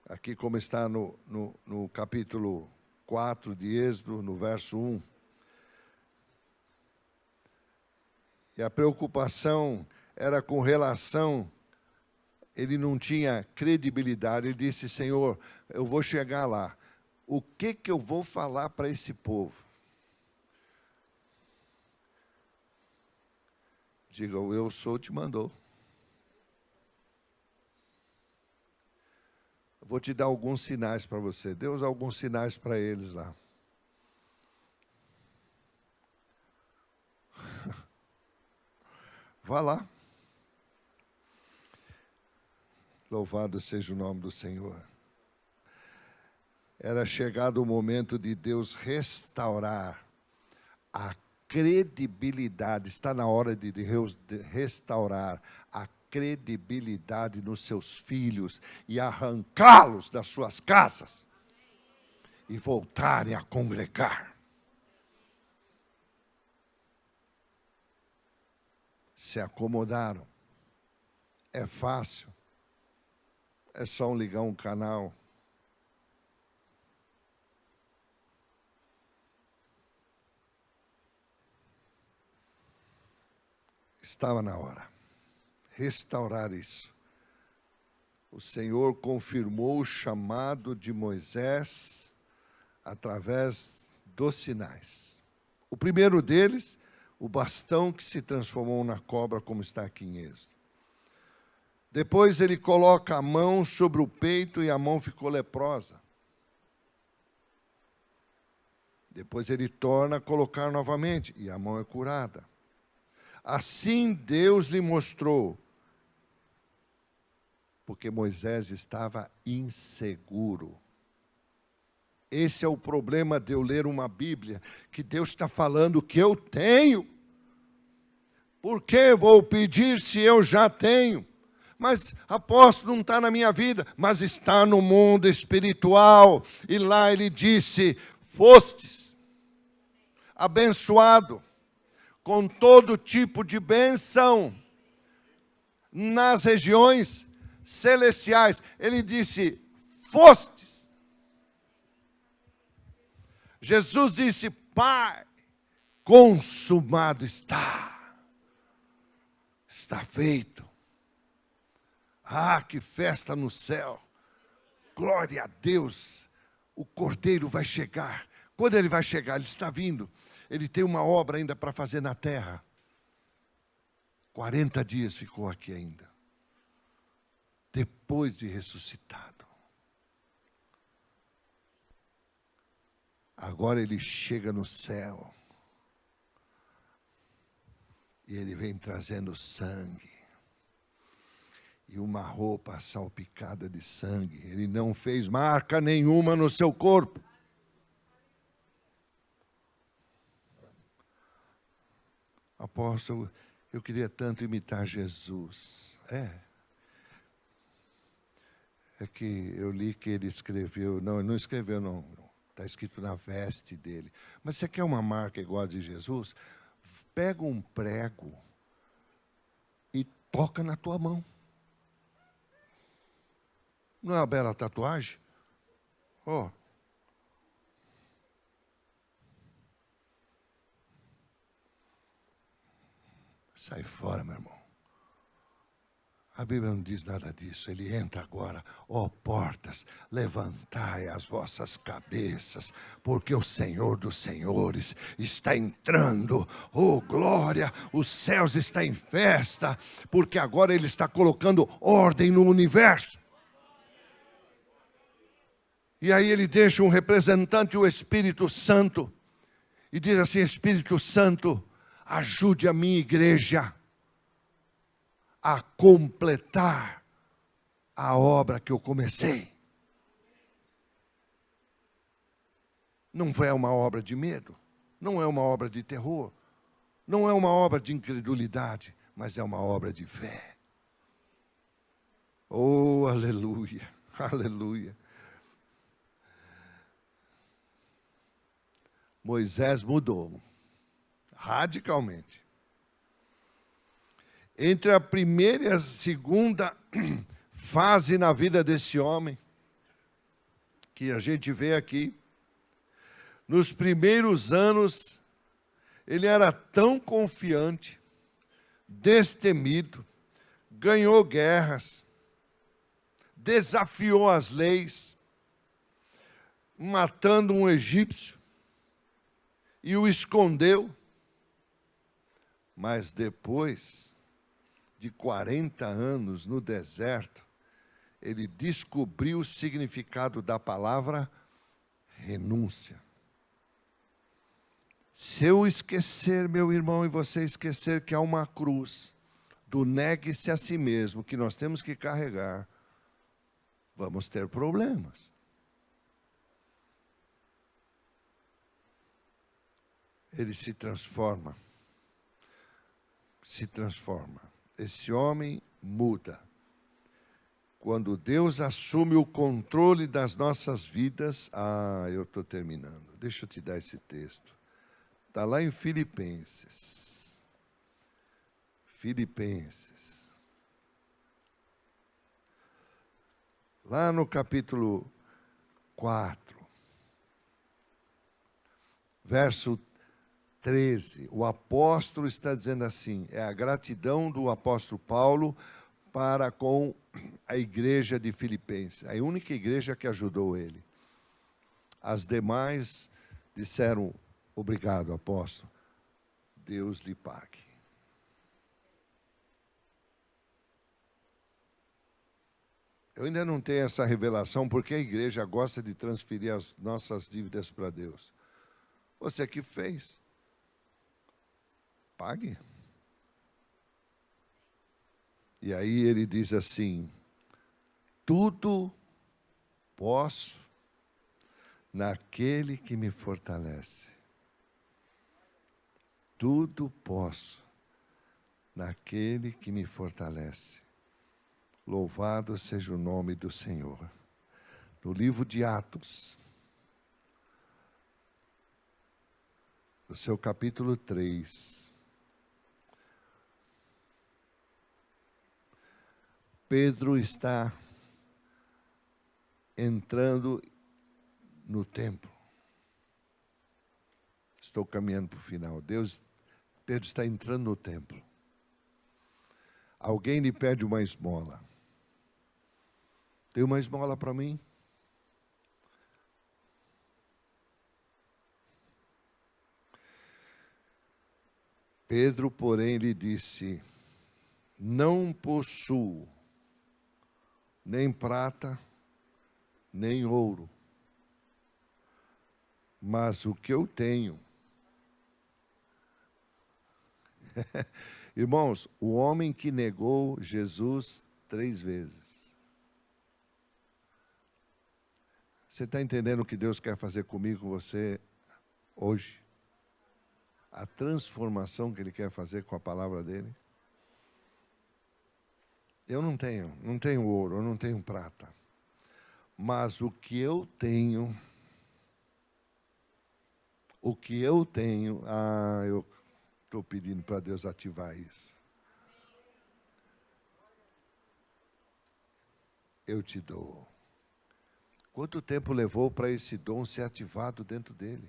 Speaker 1: aqui como está no capítulo 4 de Êxodo, no verso 1. E a preocupação era com relação, ele não tinha credibilidade. Ele disse: Senhor, eu vou chegar lá, o que eu vou falar para esse povo? Diga, o eu sou te mandou. Vou te dar alguns sinais para você. Deus dá alguns sinais para eles lá. Vá lá. Louvado seja o nome do Senhor. Era chegado o momento de Deus restaurar a credibilidade. Está na hora de Deus restaurar a credibilidade nos seus filhos e arrancá-los das suas casas e voltarem a congregar. Se acomodaram. É fácil. É só ligar um canal. Estava na hora. Restaurar isso. O Senhor confirmou o chamado de Moisés através dos sinais. O primeiro deles, o bastão que se transformou na cobra, como está aqui em Êxodo. Depois ele coloca a mão sobre o peito e a mão ficou leprosa. Depois ele torna a colocar novamente e a mão é curada. Assim Deus lhe mostrou, porque Moisés estava inseguro. Esse é o problema de eu ler uma Bíblia, que Deus está falando que eu tenho. Por que vou pedir se eu já tenho? Mas apóstolo, não está na minha vida, mas está no mundo espiritual. E lá ele disse: fostes abençoado com todo tipo de bênção nas regiões celestiais. Ele disse: fostes. Jesus disse: Pai, consumado está. Está feito. Ah, que festa no céu. Glória a Deus. O Cordeiro vai chegar. Quando ele vai chegar? Ele está vindo. Ele tem uma obra ainda para fazer na terra. 40 dias ficou aqui ainda. Depois de ressuscitado. Agora ele chega no céu. E ele vem trazendo sangue. E uma roupa salpicada de sangue. Ele não fez marca nenhuma no seu corpo. Apóstolo, eu queria tanto imitar Jesus. É que eu li que ele escreveu. Não, ele não escreveu, não. Está escrito na veste dele. Mas você quer uma marca igual a de Jesus? Pega um prego e toca na tua mão. Não é uma bela tatuagem? Ó. Sai fora, meu irmão. A Bíblia não diz nada disso. Ele entra agora. Ó portas, levantai as vossas cabeças, porque o Senhor dos Senhores está entrando. Oh, glória! Os céus estão em festa, porque agora Ele está colocando ordem no universo. E aí Ele deixa um representante, o Espírito Santo, e diz assim: Espírito Santo, ajude a minha igreja a completar a obra que eu comecei. Não é uma obra de medo, não é uma obra de terror, não é uma obra de incredulidade, mas é uma obra de fé. Oh, aleluia, aleluia. Moisés mudou radicalmente. Entre a primeira e a segunda fase na vida desse homem, que a gente vê aqui, nos primeiros anos, ele era tão confiante, destemido, ganhou guerras, desafiou as leis, matando um egípcio, e o escondeu. Mas depois de 40 anos no deserto, ele descobriu o significado da palavra renúncia. Se eu esquecer, meu irmão, e você esquecer que há uma cruz do negue-se a si mesmo, que nós temos que carregar, vamos ter problemas. Ele se transforma. Esse homem muda. Quando Deus assume o controle das nossas vidas, eu estou terminando. Deixa eu te dar esse texto. Está lá em Filipenses. Filipenses. Lá no capítulo 4, verso 13, o apóstolo está dizendo assim, é a gratidão do apóstolo Paulo para com a igreja de Filipenses, a única igreja que ajudou ele. As demais disseram, obrigado, apóstolo, Deus lhe pague. Eu ainda não tenho essa revelação, porque a igreja gosta de transferir as nossas dívidas para Deus. Você que fez. Pague. E aí ele diz assim, tudo posso naquele que me fortalece. Tudo posso naquele que me fortalece. Louvado seja o nome do Senhor. No livro de Atos, no seu capítulo 3, Pedro está entrando no templo. Estou caminhando para o final. Pedro está entrando no templo. Alguém lhe pede uma esmola. Tem uma esmola para mim? Pedro, porém, lhe disse, não possuo nem prata, nem ouro, mas o que eu tenho. Irmãos, o homem que negou Jesus 3 vezes. Você está entendendo o que Deus quer fazer comigo, com você, hoje? A transformação que Ele quer fazer com a palavra dEle? Eu não tenho ouro, eu não tenho prata. Mas o que eu tenho, eu estou pedindo para Deus ativar isso. Eu te dou. Quanto tempo levou para esse dom ser ativado dentro dele?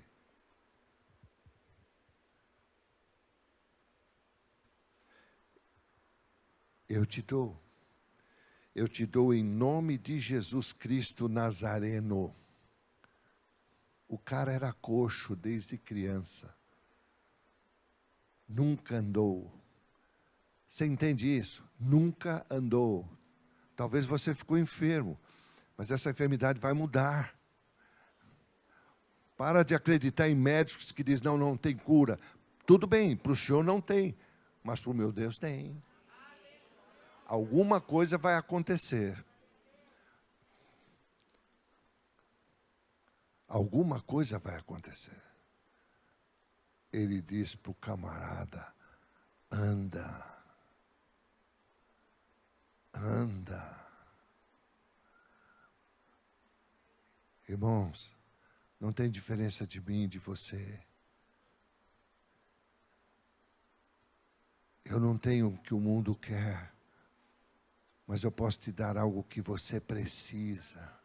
Speaker 1: Eu te dou. Eu te dou em nome de Jesus Cristo Nazareno. O cara era coxo desde criança. Nunca andou. Você entende isso? Nunca andou. Talvez você ficou enfermo, mas essa enfermidade vai mudar. Para de acreditar em médicos que dizem, não tem cura. Tudo bem, para o senhor não tem, mas para o meu Deus tem. Alguma coisa vai acontecer. alguma coisa vai acontecer. Ele diz para o camarada, anda, anda. Irmãos, não tem diferença de mim e de você. Eu não tenho o que o mundo quer, mas eu posso te dar algo que você precisa.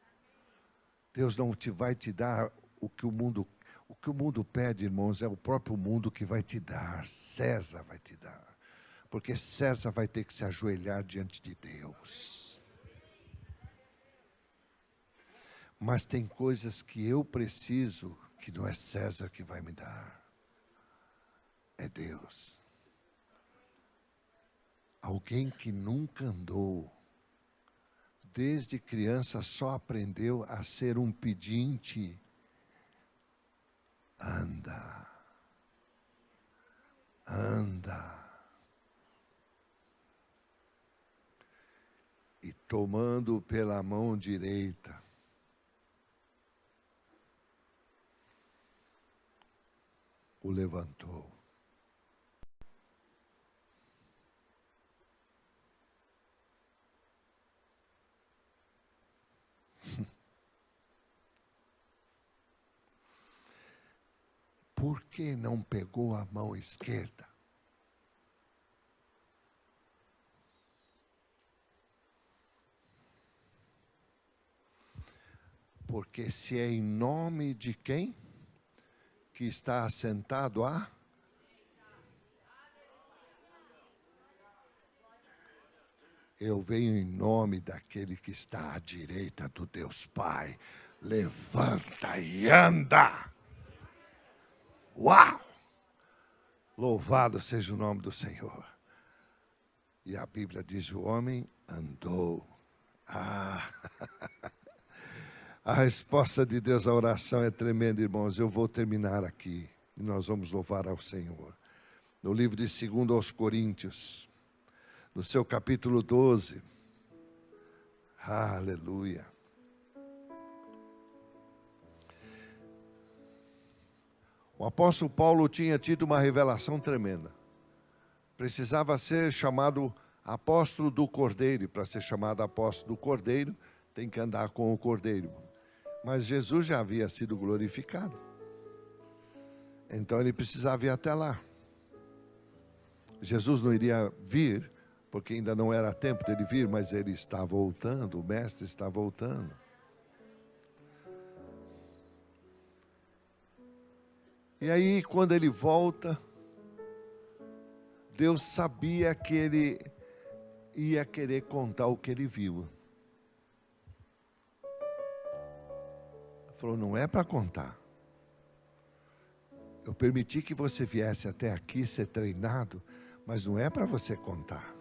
Speaker 1: Deus não vai te dar o que o mundo pede, irmãos, é o próprio mundo que vai te dar. César vai te dar, porque César vai ter que se ajoelhar diante de Deus. Mas tem coisas que eu preciso, que não é César que vai me dar, é Deus. Alguém que nunca andou, desde criança só aprendeu a ser um pedinte. Anda, anda. E tomando pela mão direita, o levantou. Por que não pegou a mão esquerda? Porque se é em nome de quem que está assentado a? Eu venho em nome daquele que está à direita do Deus Pai. Levanta e anda. Uau! Louvado seja o nome do Senhor. E a Bíblia diz, o homem andou. A resposta de Deus à oração é tremenda, irmãos. Eu vou terminar aqui e nós vamos louvar ao Senhor. No livro de 2 aos Coríntios, no seu capítulo 12. Aleluia. O apóstolo Paulo tinha tido uma revelação tremenda. Precisava ser chamado apóstolo do Cordeiro. E para ser chamado apóstolo do Cordeiro, tem que andar com o Cordeiro. Mas Jesus já havia sido glorificado. Então ele precisava ir até lá. Jesus não iria vir, porque ainda não era tempo dele vir, mas ele está voltando, o mestre está voltando. E aí, quando ele volta, Deus sabia que ele ia querer contar o que ele viu. Ele falou, não é para contar. Eu permiti que você viesse até aqui ser treinado, mas não é para você contar.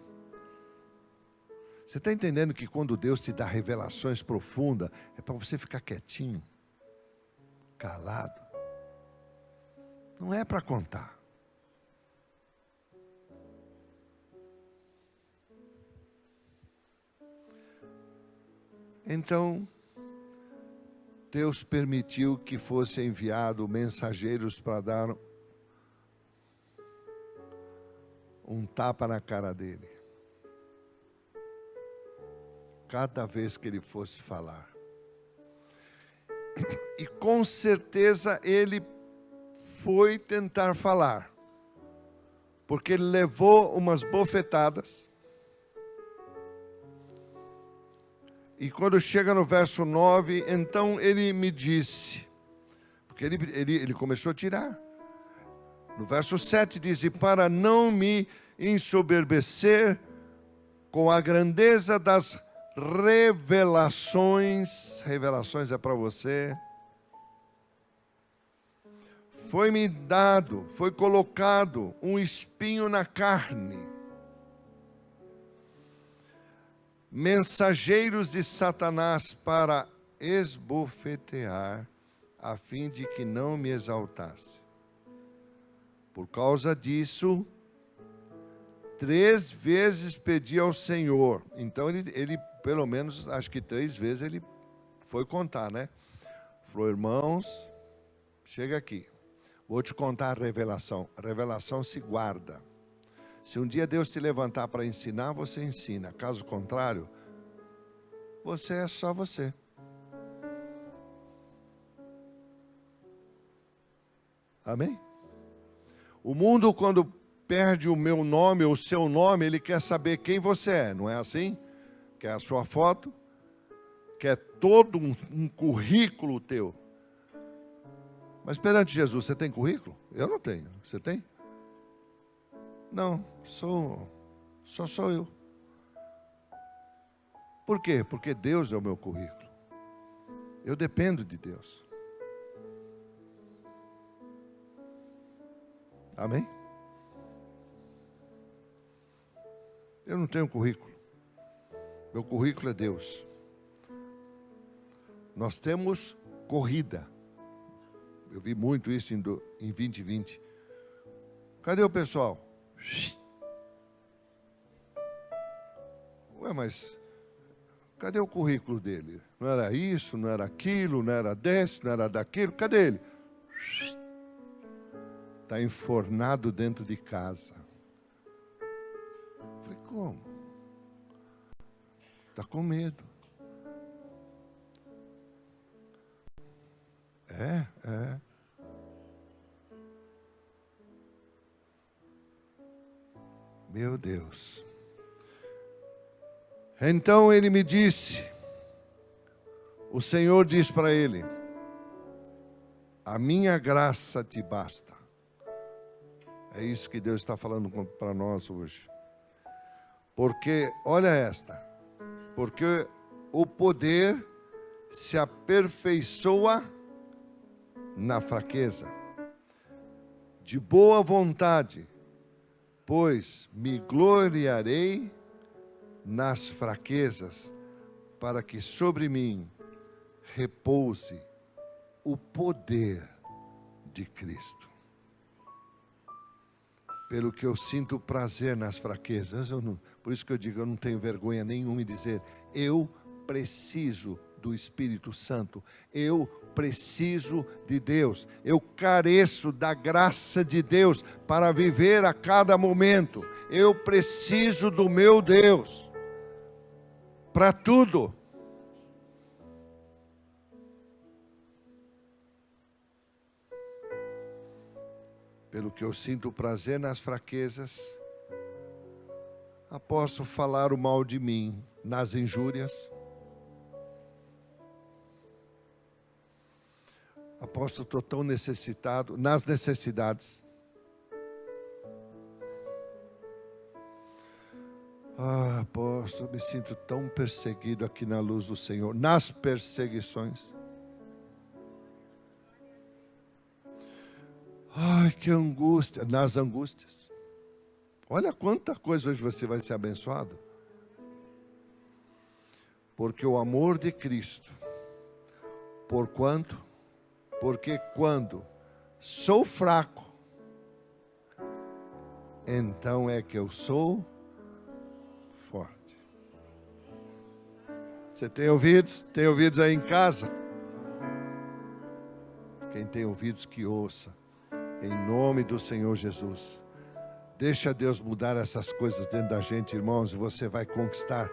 Speaker 1: Você está entendendo que quando Deus te dá revelações profundas, é para você ficar quietinho, calado. Não é para contar. Então, Deus permitiu que fosse enviado mensageiros para dar um tapa na cara dele. Cada vez que ele fosse falar. E com certeza ele foi tentar falar, porque ele levou umas bofetadas, e quando chega no verso 9, então ele me disse, porque ele começou a tirar, no verso 7 diz, e para não me ensoberbecer com a grandeza das revelações é para você, foi-me dado, foi colocado um espinho na carne. Mensageiros de Satanás para esbofetear, a fim de que não me exaltasse. Por causa disso, 3 vezes pedi ao Senhor. Então ele pelo menos, acho que 3 vezes ele foi contar, né? Falou, irmãos, chega aqui. Vou te contar a revelação. A revelação se guarda. Se um dia Deus te levantar para ensinar, você ensina. Caso contrário, você é só você. Amém? O mundo, quando perde o meu nome, ou o seu nome, ele quer saber quem você é, não é assim? Quer a sua foto, quer todo um currículo teu. Mas perante Jesus, você tem currículo? Eu não tenho. Você tem? Não, sou eu. Por quê? Porque Deus é o meu currículo. Eu dependo de Deus. Amém? Eu não tenho currículo. Meu currículo é Deus. Nós temos corrida. Eu vi muito isso em 2020. Cadê o pessoal? Ué, mas cadê o currículo dele? Não era isso, não era aquilo, não era desse, não era daquilo. Cadê ele? Está enfornado dentro de casa. Falei, como? Está com medo. É. Meu Deus. Então ele me disse, o Senhor diz para ele, a minha graça te basta. É isso que Deus está falando para nós hoje. Porque, olha porque o poder se aperfeiçoa na fraqueza. De boa vontade, pois me gloriarei nas fraquezas, para que sobre mim repouse o poder de Cristo. Pelo que eu sinto prazer nas fraquezas, por isso que eu digo, eu não tenho vergonha nenhuma em dizer, eu preciso do Espírito Santo, eu preciso de Deus, eu careço da graça de Deus para viver a cada momento, eu preciso do meu Deus, para tudo. Pelo que eu sinto prazer nas fraquezas, posso falar o mal de mim nas injúrias. Apóstolo, estou tão necessitado nas necessidades. Apóstolo, me sinto tão perseguido aqui na luz do Senhor, nas perseguições. Ai, que angústia, nas angústias. Olha quanta coisa hoje você vai ser abençoado. Porque o amor de Cristo, porque quando sou fraco, então é que eu sou forte. Você tem ouvidos? Tem ouvidos aí em casa? Quem tem ouvidos que ouça. Em nome do Senhor Jesus. Deixa Deus mudar essas coisas dentro da gente, irmãos, e você vai conquistar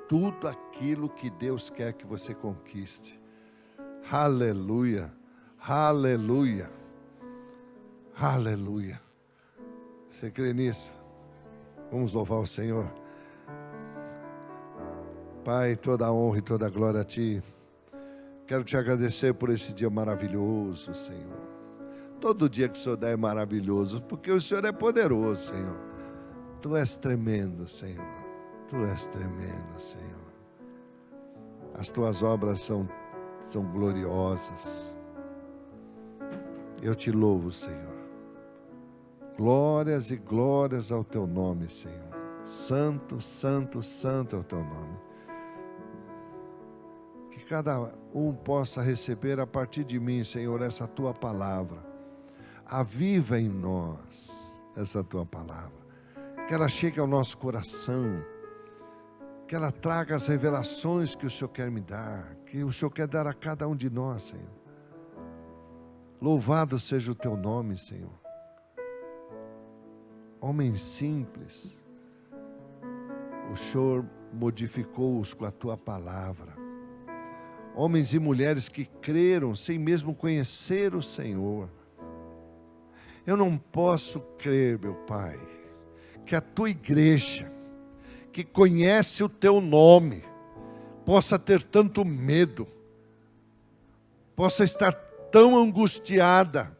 Speaker 1: tudo aquilo que Deus quer que você conquiste. Aleluia, aleluia, aleluia. Você crê nisso? Vamos louvar o Senhor. Pai, toda a honra e toda a glória a Ti. Quero te agradecer por esse dia maravilhoso, Senhor. Todo dia que o Senhor dá é maravilhoso, porque o Senhor é poderoso, Senhor. Tu és tremendo, Senhor. Tu és tremendo, Senhor. As tuas obras são gloriosas. Eu te louvo, Senhor. Glórias e glórias ao teu nome, Senhor. Santo, santo, santo é o teu nome. Que cada um possa receber a partir de mim, Senhor, essa tua palavra. Aviva em nós essa tua palavra, que ela chegue ao nosso coração, que ela traga as revelações que o Senhor quer me dar, que o Senhor quer dar a cada um de nós, Senhor. Louvado seja o teu nome, Senhor. Homens simples, o Senhor modificou-os com a tua palavra. Homens e mulheres que creram sem mesmo conhecer o Senhor. Eu não posso crer, meu Pai, que a tua igreja, que conhece o teu nome, possa ter tanto medo, possa estar tão angustiada,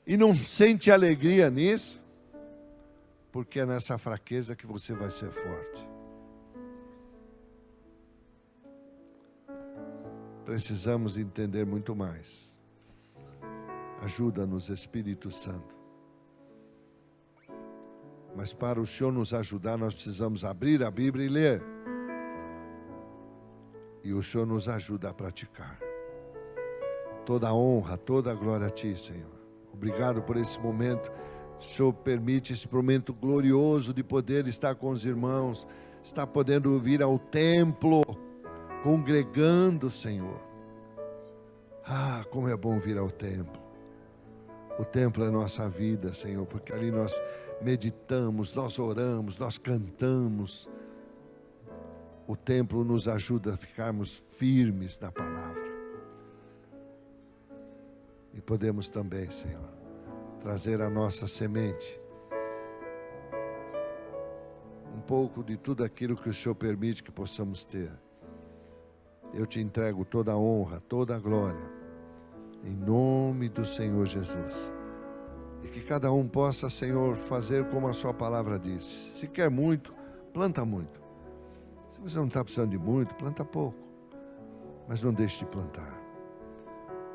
Speaker 1: e não sente alegria nisso, porque é nessa fraqueza que você vai ser forte. Precisamos entender muito mais. Ajuda-nos, Espírito Santo. Mas para o Senhor nos ajudar, nós precisamos abrir a Bíblia e ler. E o Senhor nos ajuda a praticar. Toda a honra, toda a glória a Ti, Senhor. Obrigado por esse momento. O Senhor permite esse momento glorioso de poder estar com os irmãos, estar podendo vir ao templo, congregando, Senhor. Ah, como é bom vir ao templo. O templo é nossa vida, Senhor, porque ali nós meditamos, nós oramos, nós cantamos. O templo nos ajuda a ficarmos firmes na palavra. E podemos também, Senhor, trazer a nossa semente, um pouco de tudo aquilo que o Senhor permite que possamos ter. Eu te entrego toda a honra, toda a glória, em nome do Senhor Jesus. E que cada um possa, Senhor, fazer como a sua palavra diz. Se quer muito, planta muito. Se você não está precisando de muito, planta pouco. Mas não deixe de plantar.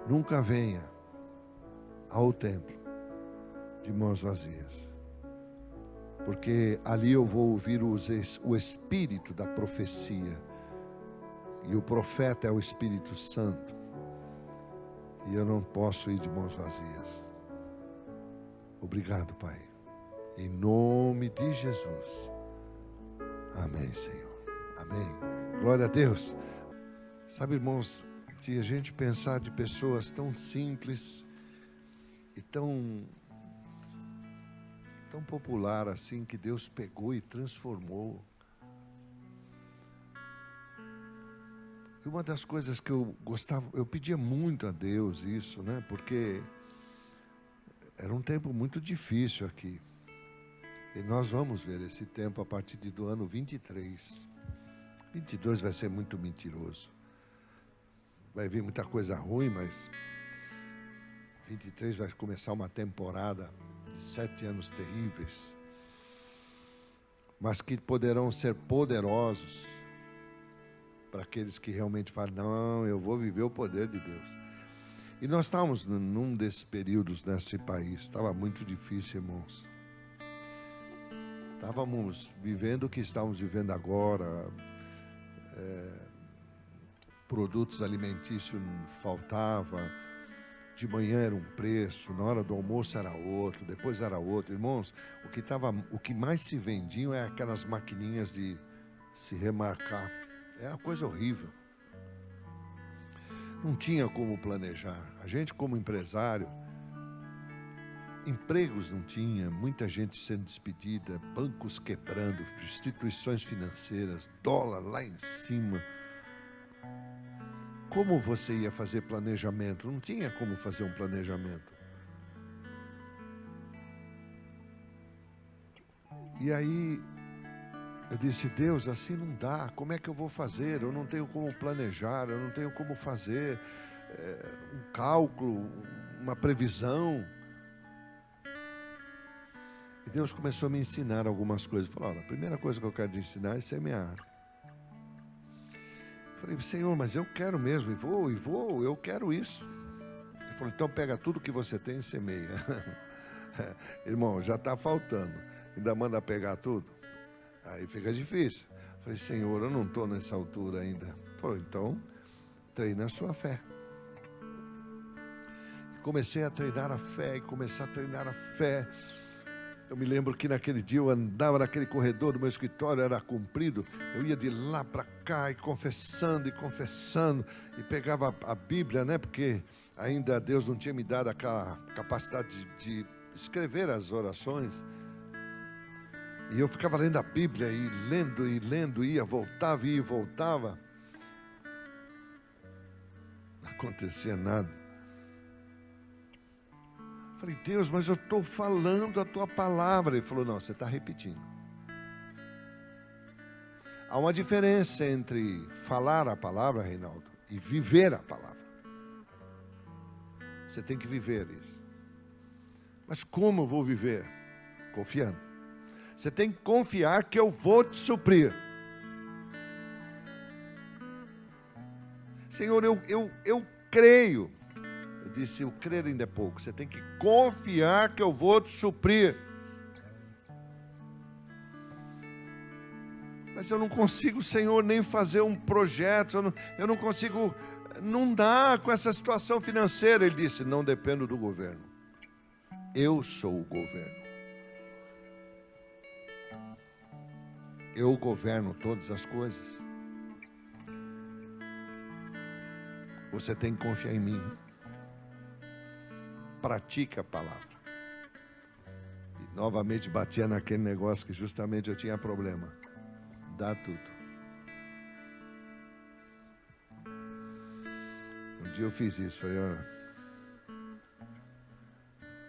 Speaker 1: Nunca venha ao templo de mãos vazias, porque ali eu vou ouvir o espírito da profecia, e o profeta é o Espírito Santo, e eu não posso ir de mãos vazias. Obrigado, Pai, em nome de Jesus. Amém, Senhor. Amém. Glória a Deus. Sabe, irmãos, se a gente pensar de pessoas tão simples e tão popular assim, que Deus pegou e transformou. E uma das coisas que eu gostava, eu pedia muito a Deus isso, né? Porque era um tempo muito difícil aqui. E nós vamos ver esse tempo a partir do ano 23. 22 vai ser muito mentiroso. Vai vir muita coisa ruim, mas 23 vai começar uma temporada de 7 anos terríveis, mas que poderão ser poderosos para aqueles que realmente falam: não, eu vou viver o poder de Deus. E nós estávamos num desses períodos nesse país, estava muito difícil, irmãos. Estávamos vivendo o que estamos vivendo agora, produtos alimentícios faltavam. De manhã era um preço, na hora do almoço era outro, depois era outro. Irmãos, o que mais se vendiam é aquelas maquininhas de se remarcar. É uma coisa horrível. Não tinha como planejar. A gente, como empresário, empregos não tinha, muita gente sendo despedida, bancos quebrando, instituições financeiras, dólar lá em cima. Como você ia fazer planejamento? Não tinha como fazer um planejamento. E aí eu disse: Deus, assim não dá. Como é que eu vou fazer? Eu não tenho como planejar, eu não tenho como fazer um cálculo, uma previsão. E Deus começou a me ensinar algumas coisas. Falou: olha, a primeira coisa que eu quero te ensinar é semear. Falei: Senhor, mas eu quero mesmo, e vou, eu quero isso. Ele falou: então pega tudo que você tem e semeia. Irmão, já está faltando, ainda manda pegar tudo? Aí fica difícil. Falei: Senhor, eu não estou nessa altura ainda. Ele falou: então treina a sua fé. E comecei a treinar a fé, Eu me lembro que naquele dia eu andava naquele corredor do meu escritório, era comprido, eu ia de lá para cá e confessando, e pegava a Bíblia, né? Porque ainda Deus não tinha me dado aquela capacidade de escrever as orações. E eu ficava lendo a Bíblia e lendo, ia, voltava, ia e voltava. Não acontecia nada. Falei, Deus, mas eu estou falando a tua palavra. Ele falou, não, você está repetindo. Há uma diferença entre falar a palavra, Reinaldo, e viver a palavra. Você tem que viver isso. Mas como eu vou viver? Confiando. Você tem que confiar que eu vou te suprir. Senhor, eu creio. Eu disse, o crer ainda é pouco. Você tem que confiar que eu vou te suprir. Mas eu não consigo, Senhor, nem fazer um projeto. Eu não consigo, não dá com essa situação financeira. Ele disse, não dependo do governo. Eu sou o governo. Eu governo todas as coisas. Você tem que confiar em mim. Pratica a palavra. E novamente batia naquele negócio que justamente eu tinha problema. Dá tudo. Um dia eu fiz isso, falei,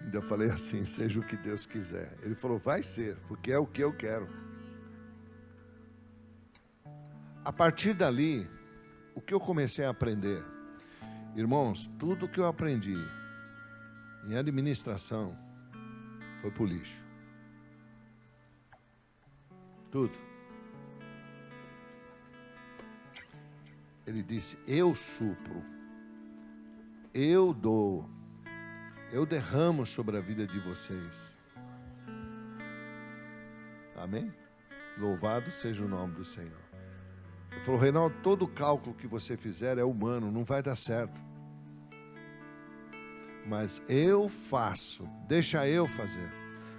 Speaker 1: ainda falei assim, seja o que Deus quiser. Ele falou, vai ser, porque é o que eu quero. A partir dali, o que eu comecei a aprender? Irmãos, tudo que eu aprendi em administração foi pro lixo. Tudo. Ele disse, eu supro, eu dou, eu derramo sobre a vida de vocês. Amém? Louvado seja o nome do Senhor. Ele falou, Reinaldo, todo cálculo que você fizer é humano, não vai dar certo. Mas eu faço, deixa eu fazer.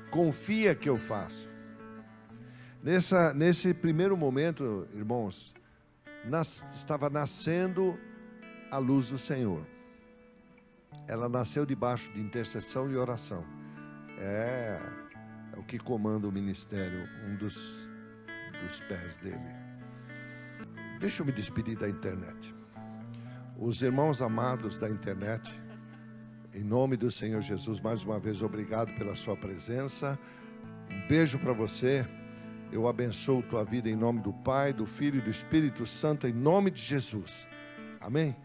Speaker 1: Confia que eu faço. Nesse primeiro momento, irmãos, estava nascendo a luz do Senhor. Ela nasceu debaixo de intercessão e oração. É o que comanda o ministério, um dos pés dele. Deixa eu me despedir da internet. Os irmãos amados da internet, em nome do Senhor Jesus, mais uma vez, obrigado pela sua presença. Um beijo para você. Eu abençoo tua vida em nome do Pai, do Filho e do Espírito Santo, em nome de Jesus. Amém?